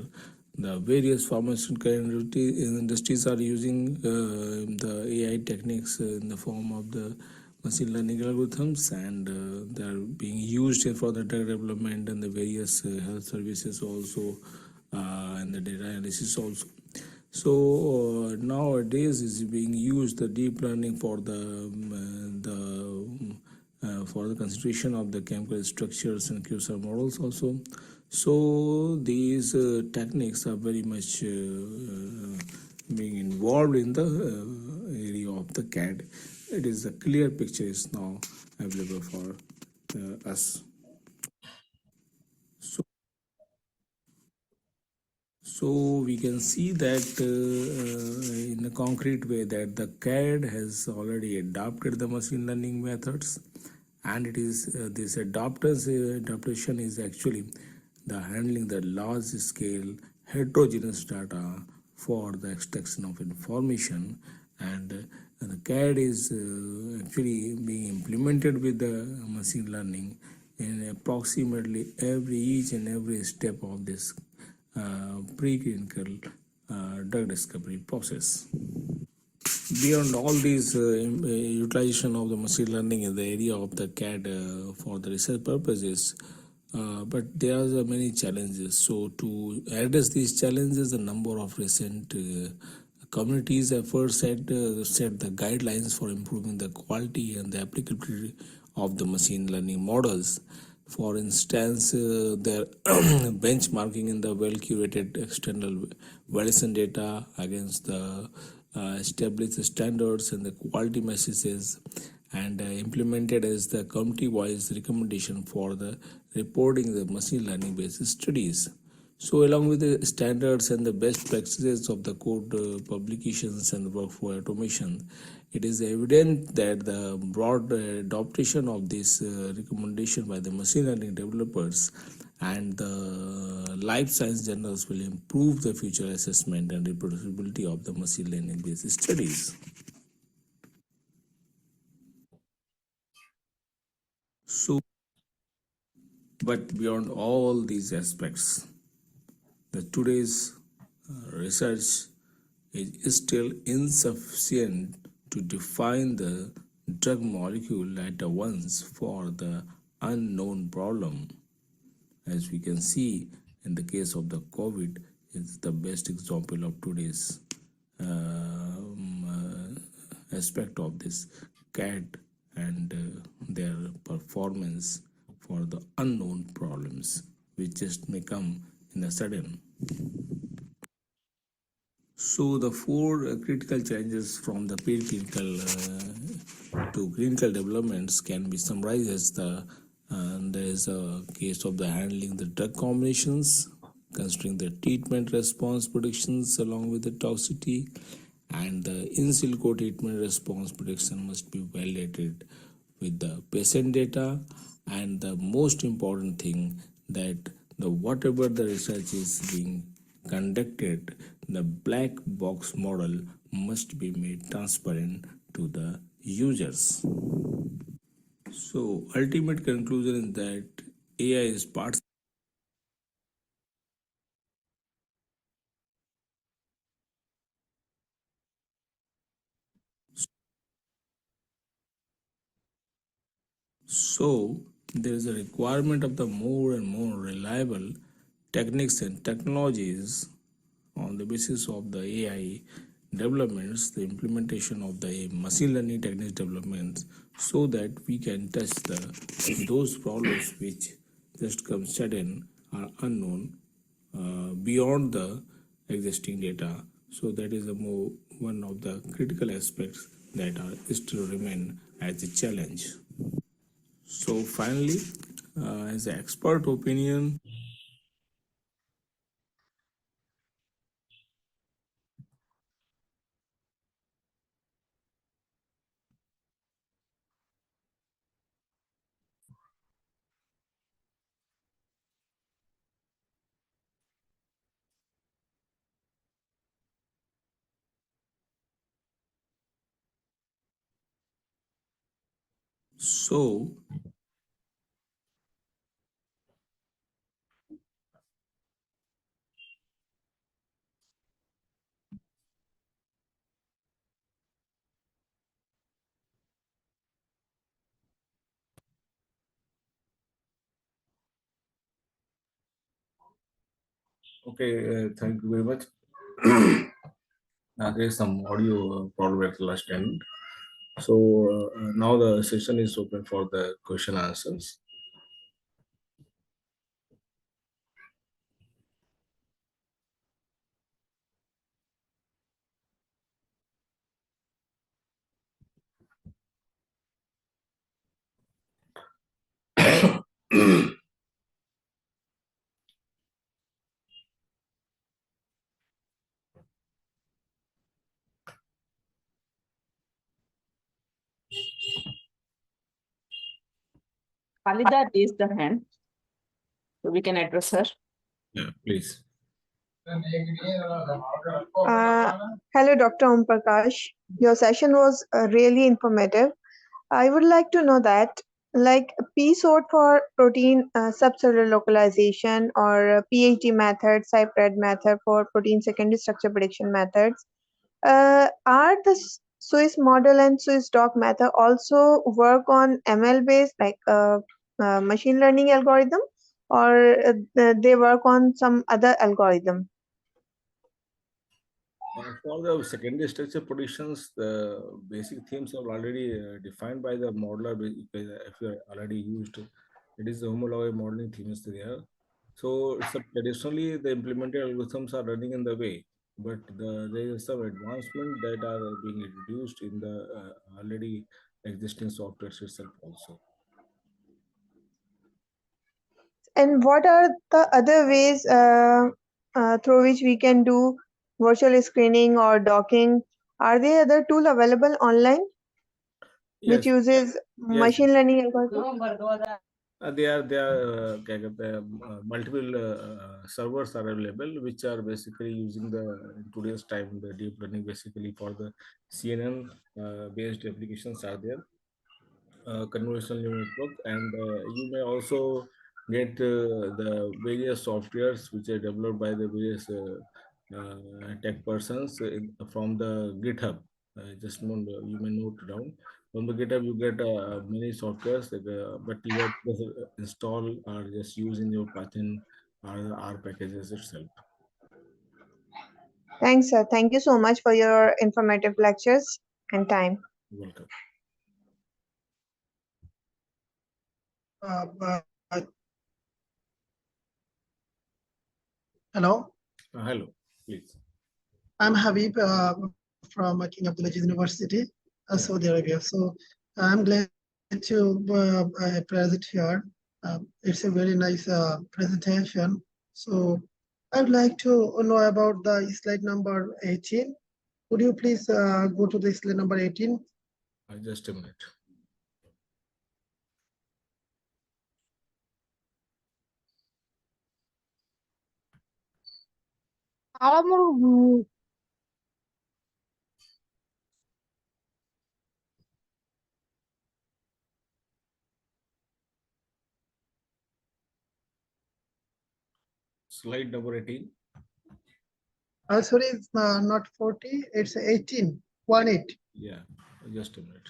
the various pharmaceutical industries are using the AI techniques in the form of the machine learning algorithms, and they are being used for the drug development and the various health services also, and the data analysis also. So nowadays is being used the deep learning for the consideration of the chemical structures and QSR models also. So these techniques are very much being involved in the area of the CAD. It is a clear picture is now available for us. So we can see that in a concrete way that the CAD has already adopted the machine learning methods, and it is this adaptation is actually the handling the large scale heterogeneous data for the extraction of information, and the CAD is actually being implemented with the machine learning in approximately each and every step of this preclinical drug discovery process. Beyond all these utilization of the machine learning in the area of the CAD for the research purposes, but there are many challenges. So to address these challenges, a number of recent communities efforts set the guidelines for improving the quality and the applicability of the machine learning models. For instance, their benchmarking in the well-curated external validation data against the established standards and the quality messages, and implemented as the community-wise recommendation for the reporting the machine learning-based studies. So along with the standards and the best practices of the code publications and workflow automation, it is evident that the broad adoption of this recommendation by the machine learning developers and the life science journals will improve the future assessment and reproducibility of the machine learning based studies. So, but beyond all these aspects, the today's research is still insufficient to define the drug molecule at once for the unknown problem. As we can see in the case of the COVID, it's the best example of today's aspect of this CAD and their performance for the unknown problems which just may come in a sudden. So the four critical challenges from the preclinical to clinical developments can be summarized as there is a case of the handling the drug combinations, considering the treatment response predictions along with the toxicity, and the in silico treatment response prediction must be validated with the patient data, and the most important thing that the whatever the research is being conducted, the black box model must be made transparent to the users. So ultimate conclusion is that AI is part. So there is a requirement of the more and more reliable techniques and technologies on the basis of the AI developments, the implementation of the machine learning techniques developments, so that we can touch those problems which just come sudden or unknown beyond the existing data. So that is one of the critical aspects that are still remain as a challenge. So finally, as an expert opinion, so Okay, thank you very much. There is some audio problem at the last end. So now the session is open for the question answers. Khalida raised the hand, so we can address her. Yeah, please. Hello, Dr. Om Prakash. Your session was really informative. I would like to know that, like P sort for protein subcellular localization or PHD method, CyPRED method for protein secondary structure prediction methods, are the Swiss model and Swiss doc method also work on ML based like machine learning algorithm, or they work on some other algorithm? For the secondary structure predictions, the basic themes are already defined by the modeler. If you are already used, it is the homology modeling themes there. So it's traditionally the implemented algorithms are running in the way, but there is some advancement that are being introduced in the already existing software itself also. And what are the other ways through which we can do virtual screening or docking? Are there other tool available online which Yes, uses yes. machine learning algorithm? क्या कहते हैं, multiple servers are available which are basically using the in today's time the deep learning basically for the CNN based applications are there, convolutional neural network, and you may also get the various softwares which are developed by the various tech persons from the GitHub. You may note down from the GitHub. You get many softwares, but you have to install or just use in your Python or R packages itself. Thanks, sir. Thank you so much for your informative lectures and time. Welcome. Uh, uh, Hello, Hello, please. I'm Habib from King Abdulaziz University, Yeah. Saudi Arabia. So I'm glad to present here. It's a very nice presentation. So I'd like to know about the slide number 18. Would you please go to the slide number 18? Just a minute. Slide number 18. Sorry, it's not 40, it's 18, 18. Yeah, just a minute.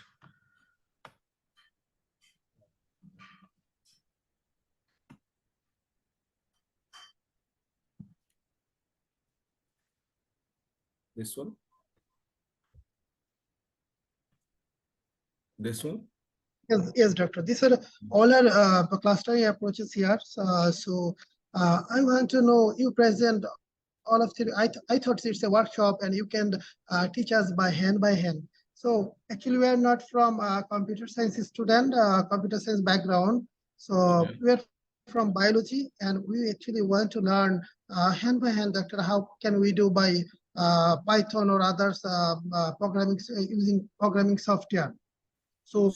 This one. This one. Yes, doctor. These are all our clustering approaches here. I want to know, you present all of the, I thought it's a workshop and you can teach us by hand. So actually we are not from computer science student, computer science background. So Okay. we are from biology and we actually want to learn hand by hand, doctor, how can we do by Python or others programming using programming software. So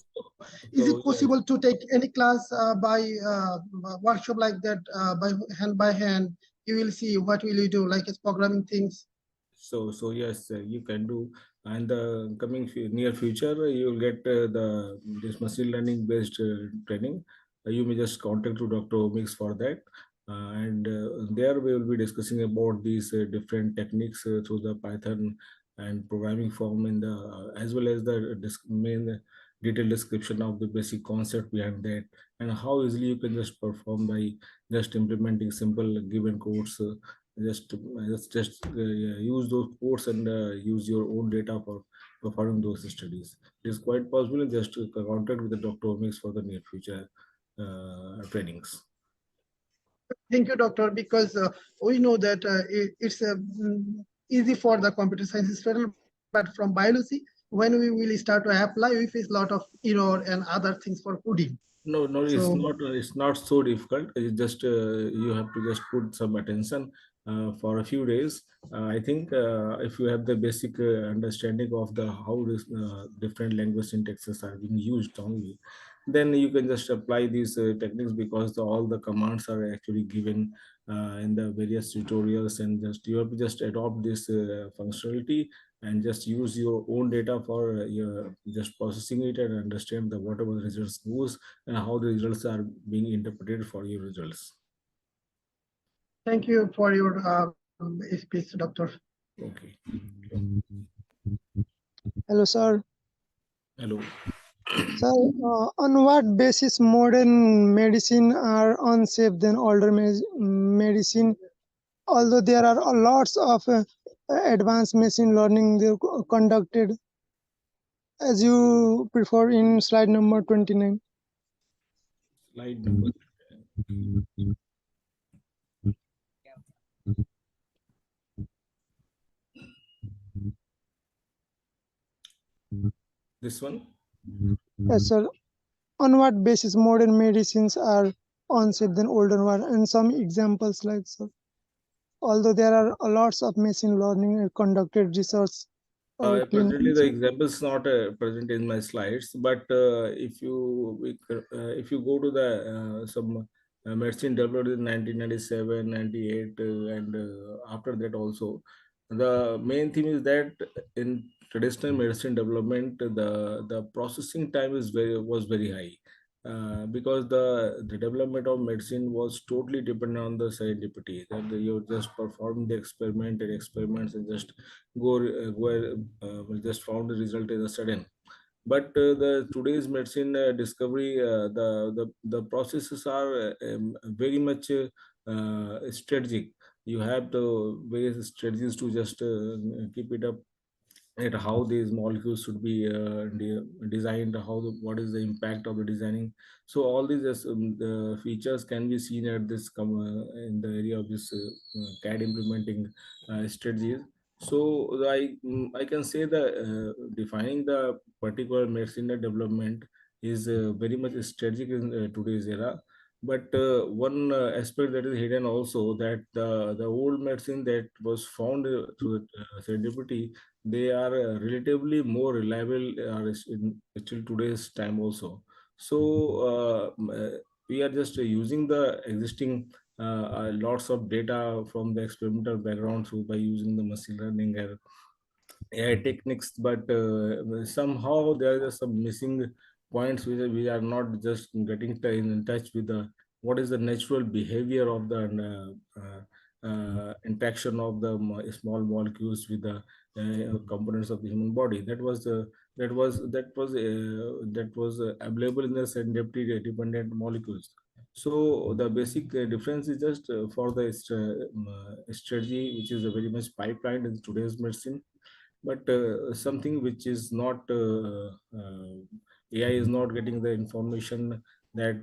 is So, it possible to take any class by workshop like that by hand? You will see what will you do, like it's programming things. so yes, you can do. And the coming near future, you will get this machine learning based training. You may just contact to Dr. Omix for that. And there we will be discussing about these different techniques through the Python and programming form in the as well as the main detailed description of the basic concept behind that, and how easily you can just perform by just implementing simple given codes. Use those codes and use your own data for performing those studies. It is quite possible just to contact with the Dr. Omix for the near future trainings. Thank you, doctor, because we know that it's easy for the computer science student, but from biology, when we will start to apply, we face a lot of error and other things for coding. No, it's So not. It's not so difficult. It's just you have to just put some attention for a few days. I think if you have the basic understanding of the how this different language syntaxes are being used only, then you can just apply these techniques because all the commands are actually given in the various tutorials, and just you have to just adopt this functionality and just use your own data for your just processing it and understand the whatever the results goes and how the results are being interpreted for your results. thank you for your speech, doctor. Okay. Hello, sir. Hello. Sir, on what basis modern medicine are unsafe than older medicine? Although there are lots of advanced machine learning conducted, as you prefer in slide number 29. Slide number. This one. Yes, sir. On what basis modern medicines are unsafe than older one? And some examples like so. Although there are lots of machine learning conducted research or Presently, the clinical. example is not present in my slides, but if you go to the some medicine developed in 1997, 98, and after that also, the main thing is that in traditional medicine development, the processing time is was very high. Because the development of medicine was totally dependent on the serendipity that you just perform the experiments and just just found the result is a sudden. But the today's medicine discovery, the processes are very much strategic. You have the various strategies to just keep it up at how these molecules should be designed, what is the impact of the designing. So all these the features can be seen at this in the area of this CAD implementing strategies. So I can say that defining the particular medicine development is very much strategic in today's era. But one aspect that is hidden also, that the old medicine that was found through serendipity, they are relatively more reliable in still today's time also. So we are just using the existing lots of data from the experimental background through by using the machine learning and AI techniques, but somehow there are some missing points which we are not just getting in touch with the what is the natural behavior of the interaction of the small molecules with the components of the human body. That was available in the serendipity dependent molecules. So the basic difference is just for the strategy, which is a very much pipeline in today's medicine, but something which is not AI is not getting the information that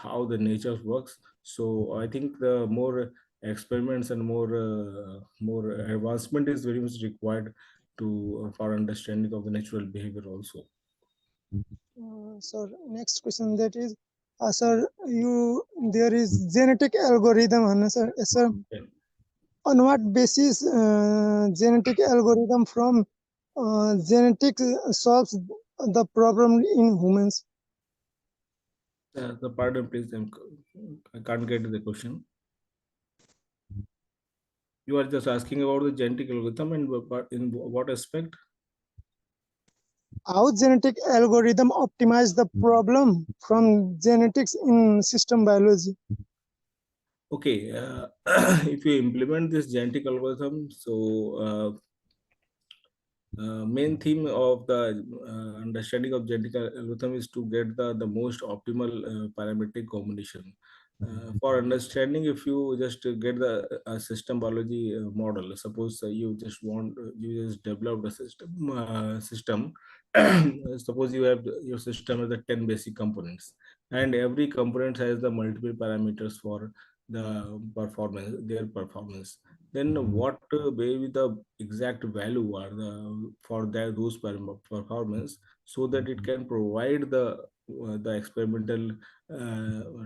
how the nature works. So I think the more experiments and more advancement is very much required to for understanding of the natural behavior also. Sir, next question that is, sir, there is genetic algorithm, sir. Yes, sir. Okay. On what basis genetic algorithm from genetics solves the problem in humans? The pardon, please. I can't get the question. You are just asking about the genetic algorithm and in what aspect? How genetic algorithm optimize the problem from genetics in system biology? Okay, if you implement this genetic algorithm, so main theme of the understanding of genetic algorithm is to get the most optimal parametric combination. For understanding, if you just get the system biology model, suppose you just developed a system. Suppose you have your system has the 10 basic components, and every component has the multiple parameters for their performance. Then what may be the exact value are for those performance, so that it can provide the experimental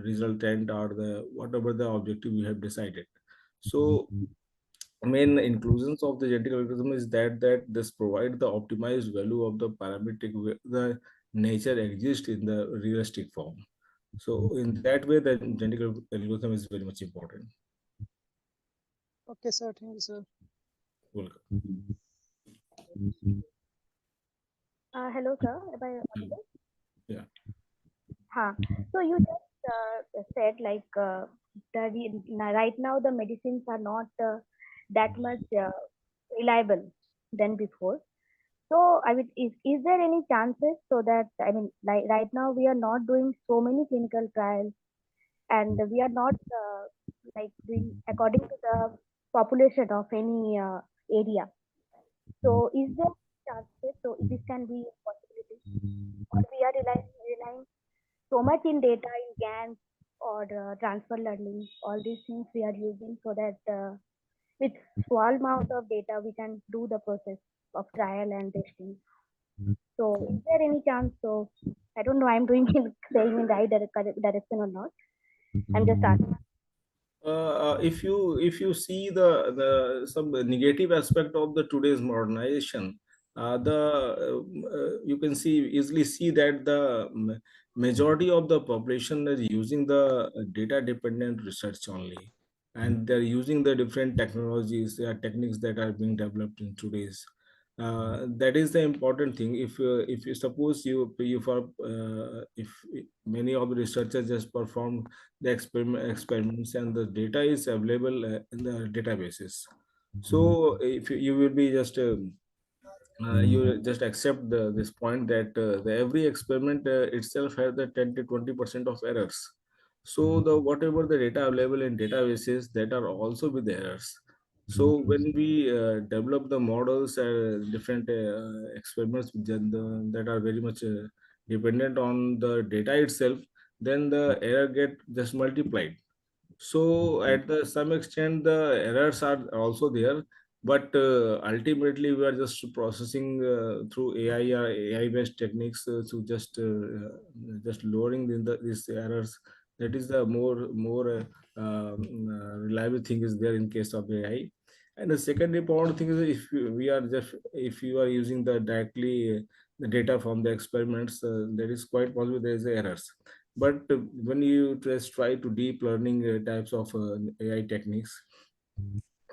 resultant or the whatever the objective we have decided. So main inclusions of the genetic algorithm is that this provide the optimized value of the parametric the nature exists in the realistic form. So in that way, the genetic algorithm is very much important. Okay, sir. Thank you, sir. Welcome. Hello, sir. Am I audible? Yeah. So you just said like right now the medicines are not that much reliable than before. So I mean, is there any chances so that I mean, like right now we are not doing so many clinical trials and we are not like doing according to the population of any area. So is there chances? So this can be a possibility, or we are relying so much in data in GANs or transfer learning, all these things we are using so that with small amount of data we can do the process of trial and testing. So is there any chance? So I don't know I'm doing saying in right correct direction or not. I'm just asking. If you see the some negative aspect of the today's modernization, you can easily see that the majority of the population is using the data dependent research only, and they're using the different technologies, techniques that are being developed in today's. That is the important thing. If you suppose you for if many of the researchers just perform the experiments and the data is available in the databases. So if you will be just you just accept this point that every experiment itself has the 10 to 20% of errors. So the whatever the data available in databases, that are also with the errors. So when we develop the models, different experiments that are very much dependent on the data itself, then the error get just multiplied. So at the some extent, the errors are also there, but ultimately we are just processing through AI or AI-based techniques to just lowering these errors. That is the more reliable thing is there in case of AI. And the second important thing is if you are using the directly the data from the experiments, that is quite possible there is errors. But when you just try to deep learning types of AI techniques,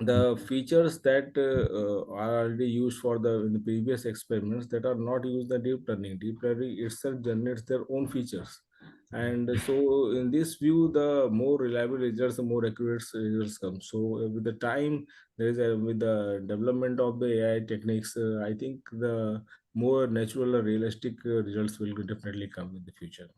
the features that are already used for in the previous experiments that are not used the deep learning itself generates their own features. And so in this view, the more reliable results, the more accurate results come. So with the time, with the development of the AI techniques, I think the more natural or realistic results will definitely come in the future.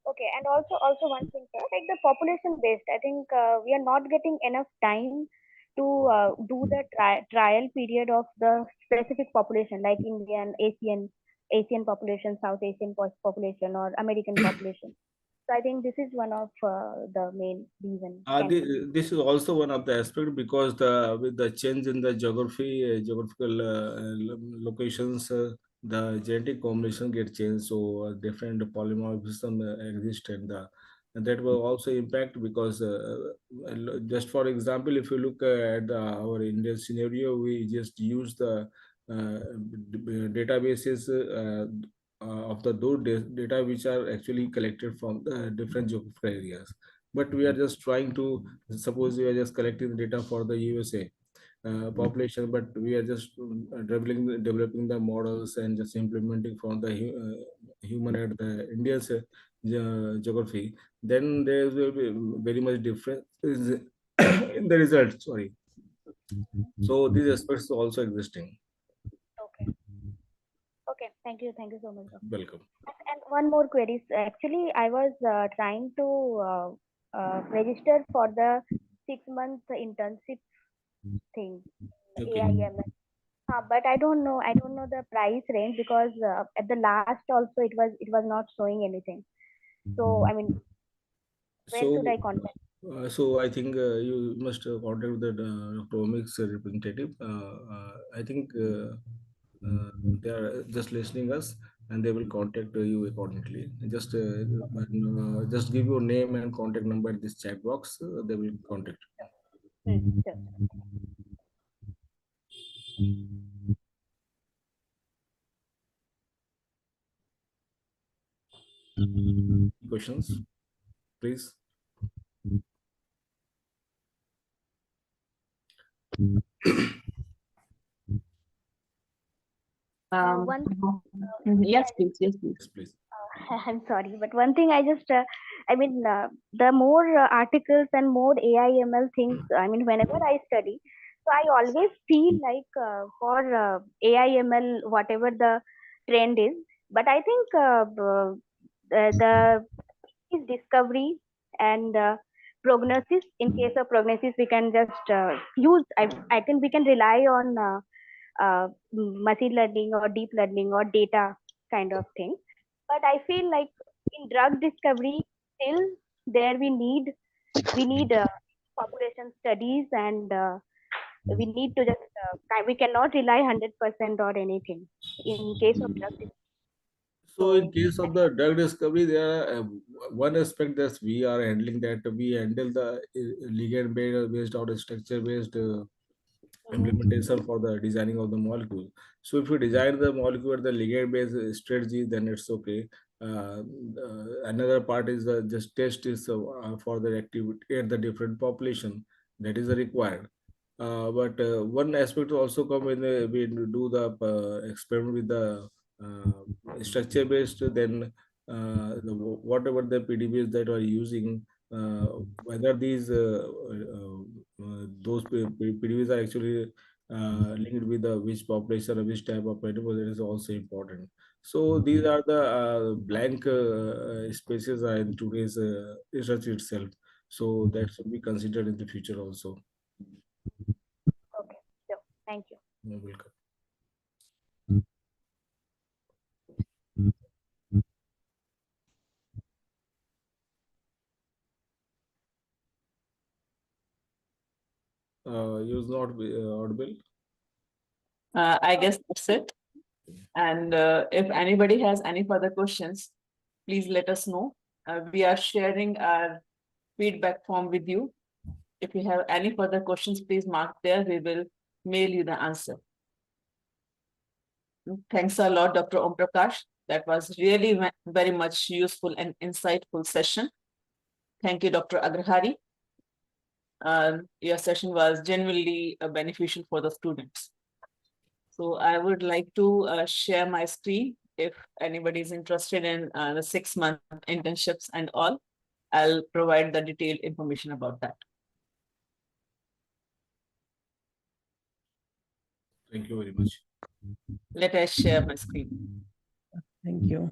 Okay, and also one thing, sir, like the population based, I think we are not getting enough time to do the trial period of the specific population, like Indian, Asian population, South Asian population, or American population. So I think this is one of the main reason. This is also one of the aspects because with the change in the geographical locations, the genetic combination get changed. So different polymorphism exist, and that will also impact because just for example, if you look at our Indian scenario, we just use the databases of those data which are actually collected from the different geographical areas, but we are just trying to suppose we are just collecting the data for the USA population, but we are just developing the models and just implementing for the human at the India's geography, then there will be very much difference in the result. Sorry. So these aspects are also existing. Okay. Okay. Thank you so much, sir. Welcome. And one more query. Actually, I was trying to register for the 6 month internship thing, Okay. AIML. But I don't know. I don't know the price range because at the last also it was not showing anything. So I mean, where should I So, contact? so I think you must contact the Dr. Omic's representative. I think they are just listening us, and they will contact you accordingly. Just give your name and contact number in this chat box. They will contact. Sure. Questions, please. One. Yes, please. Yes, please. Yes, please. I'm sorry, but one thing I just, the more articles and more AIML things, I mean, whenever I study, so I always feel like for AIML, whatever the trend is, but I think the is discovery and prognosis. In case of prognosis, we can just use, we can rely on machine learning or deep learning or data kind of thing, but I feel like in drug discovery still there we need population studies, and we need to just we cannot rely 100% or anything in case of drug discovery. So in So case of the drug discovery, there are one aspect that we are handling, that we handle the ligand based or structure based implementation for the designing of the molecule. So if you design the molecule at the ligand based strategy, then it's okay. Another part is the just test is for the activity at the different population that is required. But one aspect also come when we do the experiment with the structure based, then whatever the PDBs that are using, whether these those PDBs are actually linked with the which population or which type of animal, that is also important. So these are the blank spaces in today's research itself. So that should be considered in the future also. Thank you. You're welcome. You're not audible. I guess that's it. And if anybody has any further questions, please let us know. We are sharing our feedback form with you. If you have any further questions, please mark there. We will mail you the answer. Thanks a lot, Dr. Om Prakash. That was really very much useful and insightful session. Thank you, Dr. Agrahari. Your session was genuinely beneficial for the students. So I would like to share my screen. If anybody is interested in the 6-month internships and all, I'll provide the detailed information about that. Thank you very much. Let us share my screen. Thank you.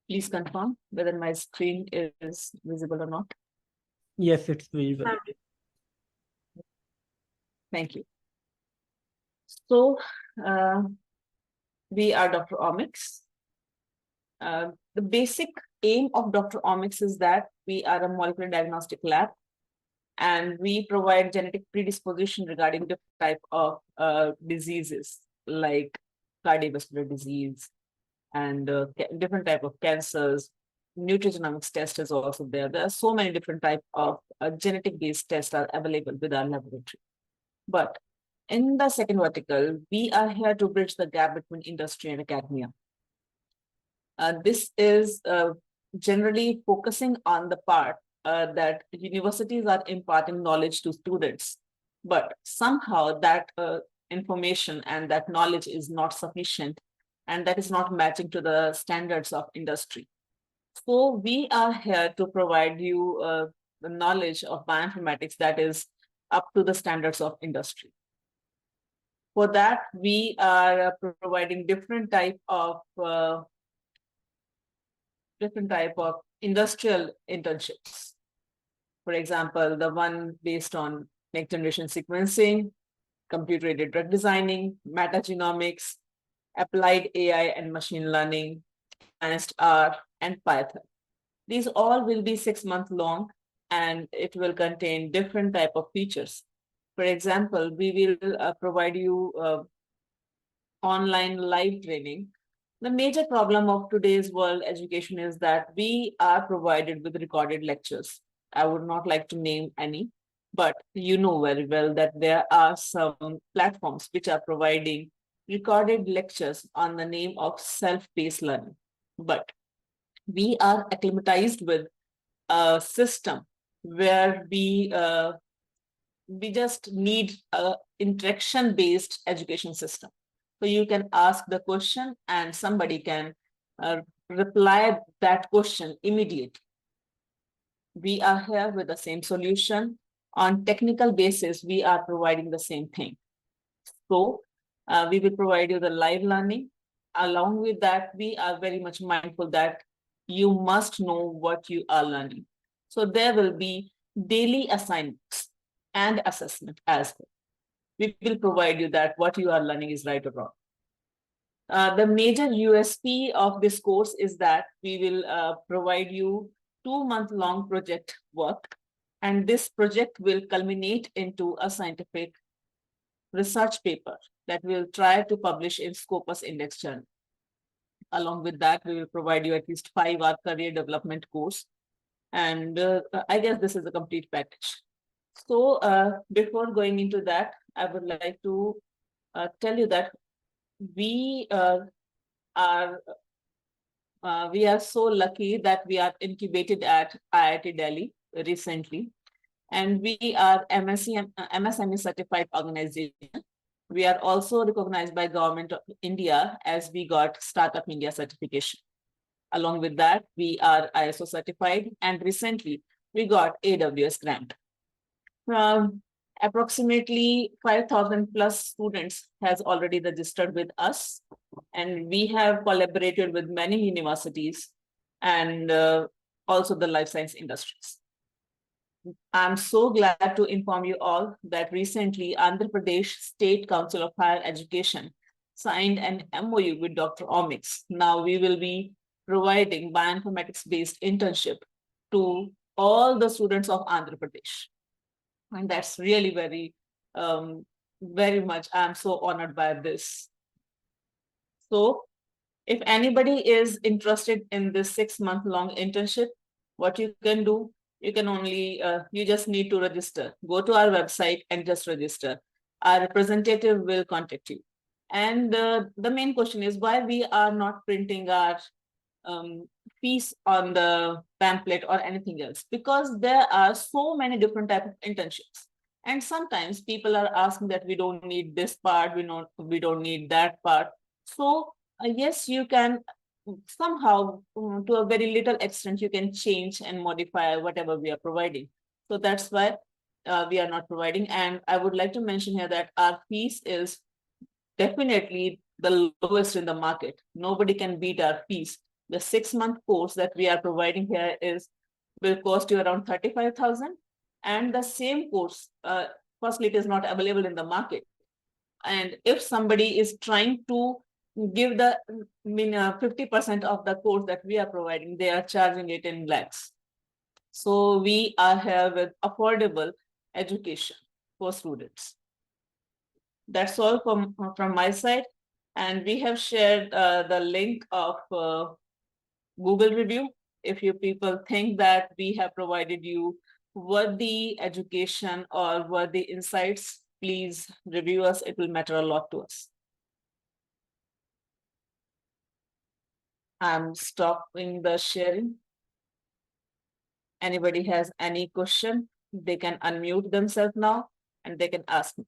Please confirm whether my screen is visible or not. Yes, it's visible. Thank you. So we are Dr. Omics. The basic aim of Dr. Omics is that we are a molecular diagnostic lab, and we provide genetic predisposition regarding different type of diseases like cardiovascular disease and different type of cancers. Nutrigenomics test is also there. There are so many different type of genetic-based tests are available with our laboratory. But in the second vertical, we are here to bridge the gap between industry and academia. This is generally focusing on the part that universities are imparting knowledge to students, but somehow that information and that knowledge is not sufficient, and that is not matching to the standards of industry. So we are here to provide you the knowledge of bioinformatics that is up to the standards of industry. For that, we are providing different type of industrial internships. For example, the one based on next generation sequencing, computer-aided drug designing, metagenomics, applied AI and machine learning, advanced R, and Python. These all will be 6 months long, and it will contain different type of features. For example, we will provide you online live training. The major problem of today's world education is that we are provided with recorded lectures. I would not like to name any, but you know very well that there are some platforms which are providing recorded lectures on the name of self-paced learning. But we are acclimatized with a system where we just need a interaction-based education system. So you can ask the question and somebody can reply that question immediately. We are here with the same solution. On technical basis, we are providing the same thing. So we will provide you the live learning. Along with that, we are very much mindful that you must know what you are learning. So there will be daily assignments and assessment as well. We will provide you that what you are learning is right or wrong. The major USP of this course is that we will provide you 2-month-long project work, and this project will culminate into a scientific research paper that we'll try to publish in Scopus Index Journal. Along with that, we will provide you at least 5-hour career development course, and I guess this is a complete package. So before going into that, I would like to tell you that we are so lucky that we are incubated at IIT Delhi recently, and we are MSME certified organization. We are also recognized by Government of India as we got Startup India certification. Along with that, we are ISO certified, and recently we got AWS grant. Approximately 5,000 plus students has already registered with us, and we have collaborated with many universities and also the life science industries. I'm so glad to inform you all that recently Andhra Pradesh State Council of Higher Education signed an MOU with Dr. Omics. Now we will be providing bioinformatics-based internship to all the students of Andhra Pradesh. And that's really very much, I'm so honored by this. So if anybody is interested in this 6-month-long internship, what you can do, you can only, you just need to register. Go to our website and just register. Our representative will contact you. And the main question is why we are not printing our fees on the pamphlet or anything else, because there are so many different types of internships. And sometimes people are asking that we don't need this part, we don't need that part. So yes, you can somehow, to a very little extent, you can change and modify whatever we are providing. So that's why we are not providing. And I would like to mention here that our fees is definitely the lowest in the market. Nobody can beat our fees. The 6-month course that we are providing here will cost you around 35,000. And the same course, firstly, it is not available in the market. And if somebody is trying to give the 50% of the course that we are providing, they are charging it in lakhs. So we are here with affordable education for students. That's all from my side. And we have shared the link of Google review. If you people think that we have provided you worthy education or worthy insights, please review us. It will matter a lot to us. I'm stopping the sharing. Anybody has any question, they can unmute themselves now and they can ask me.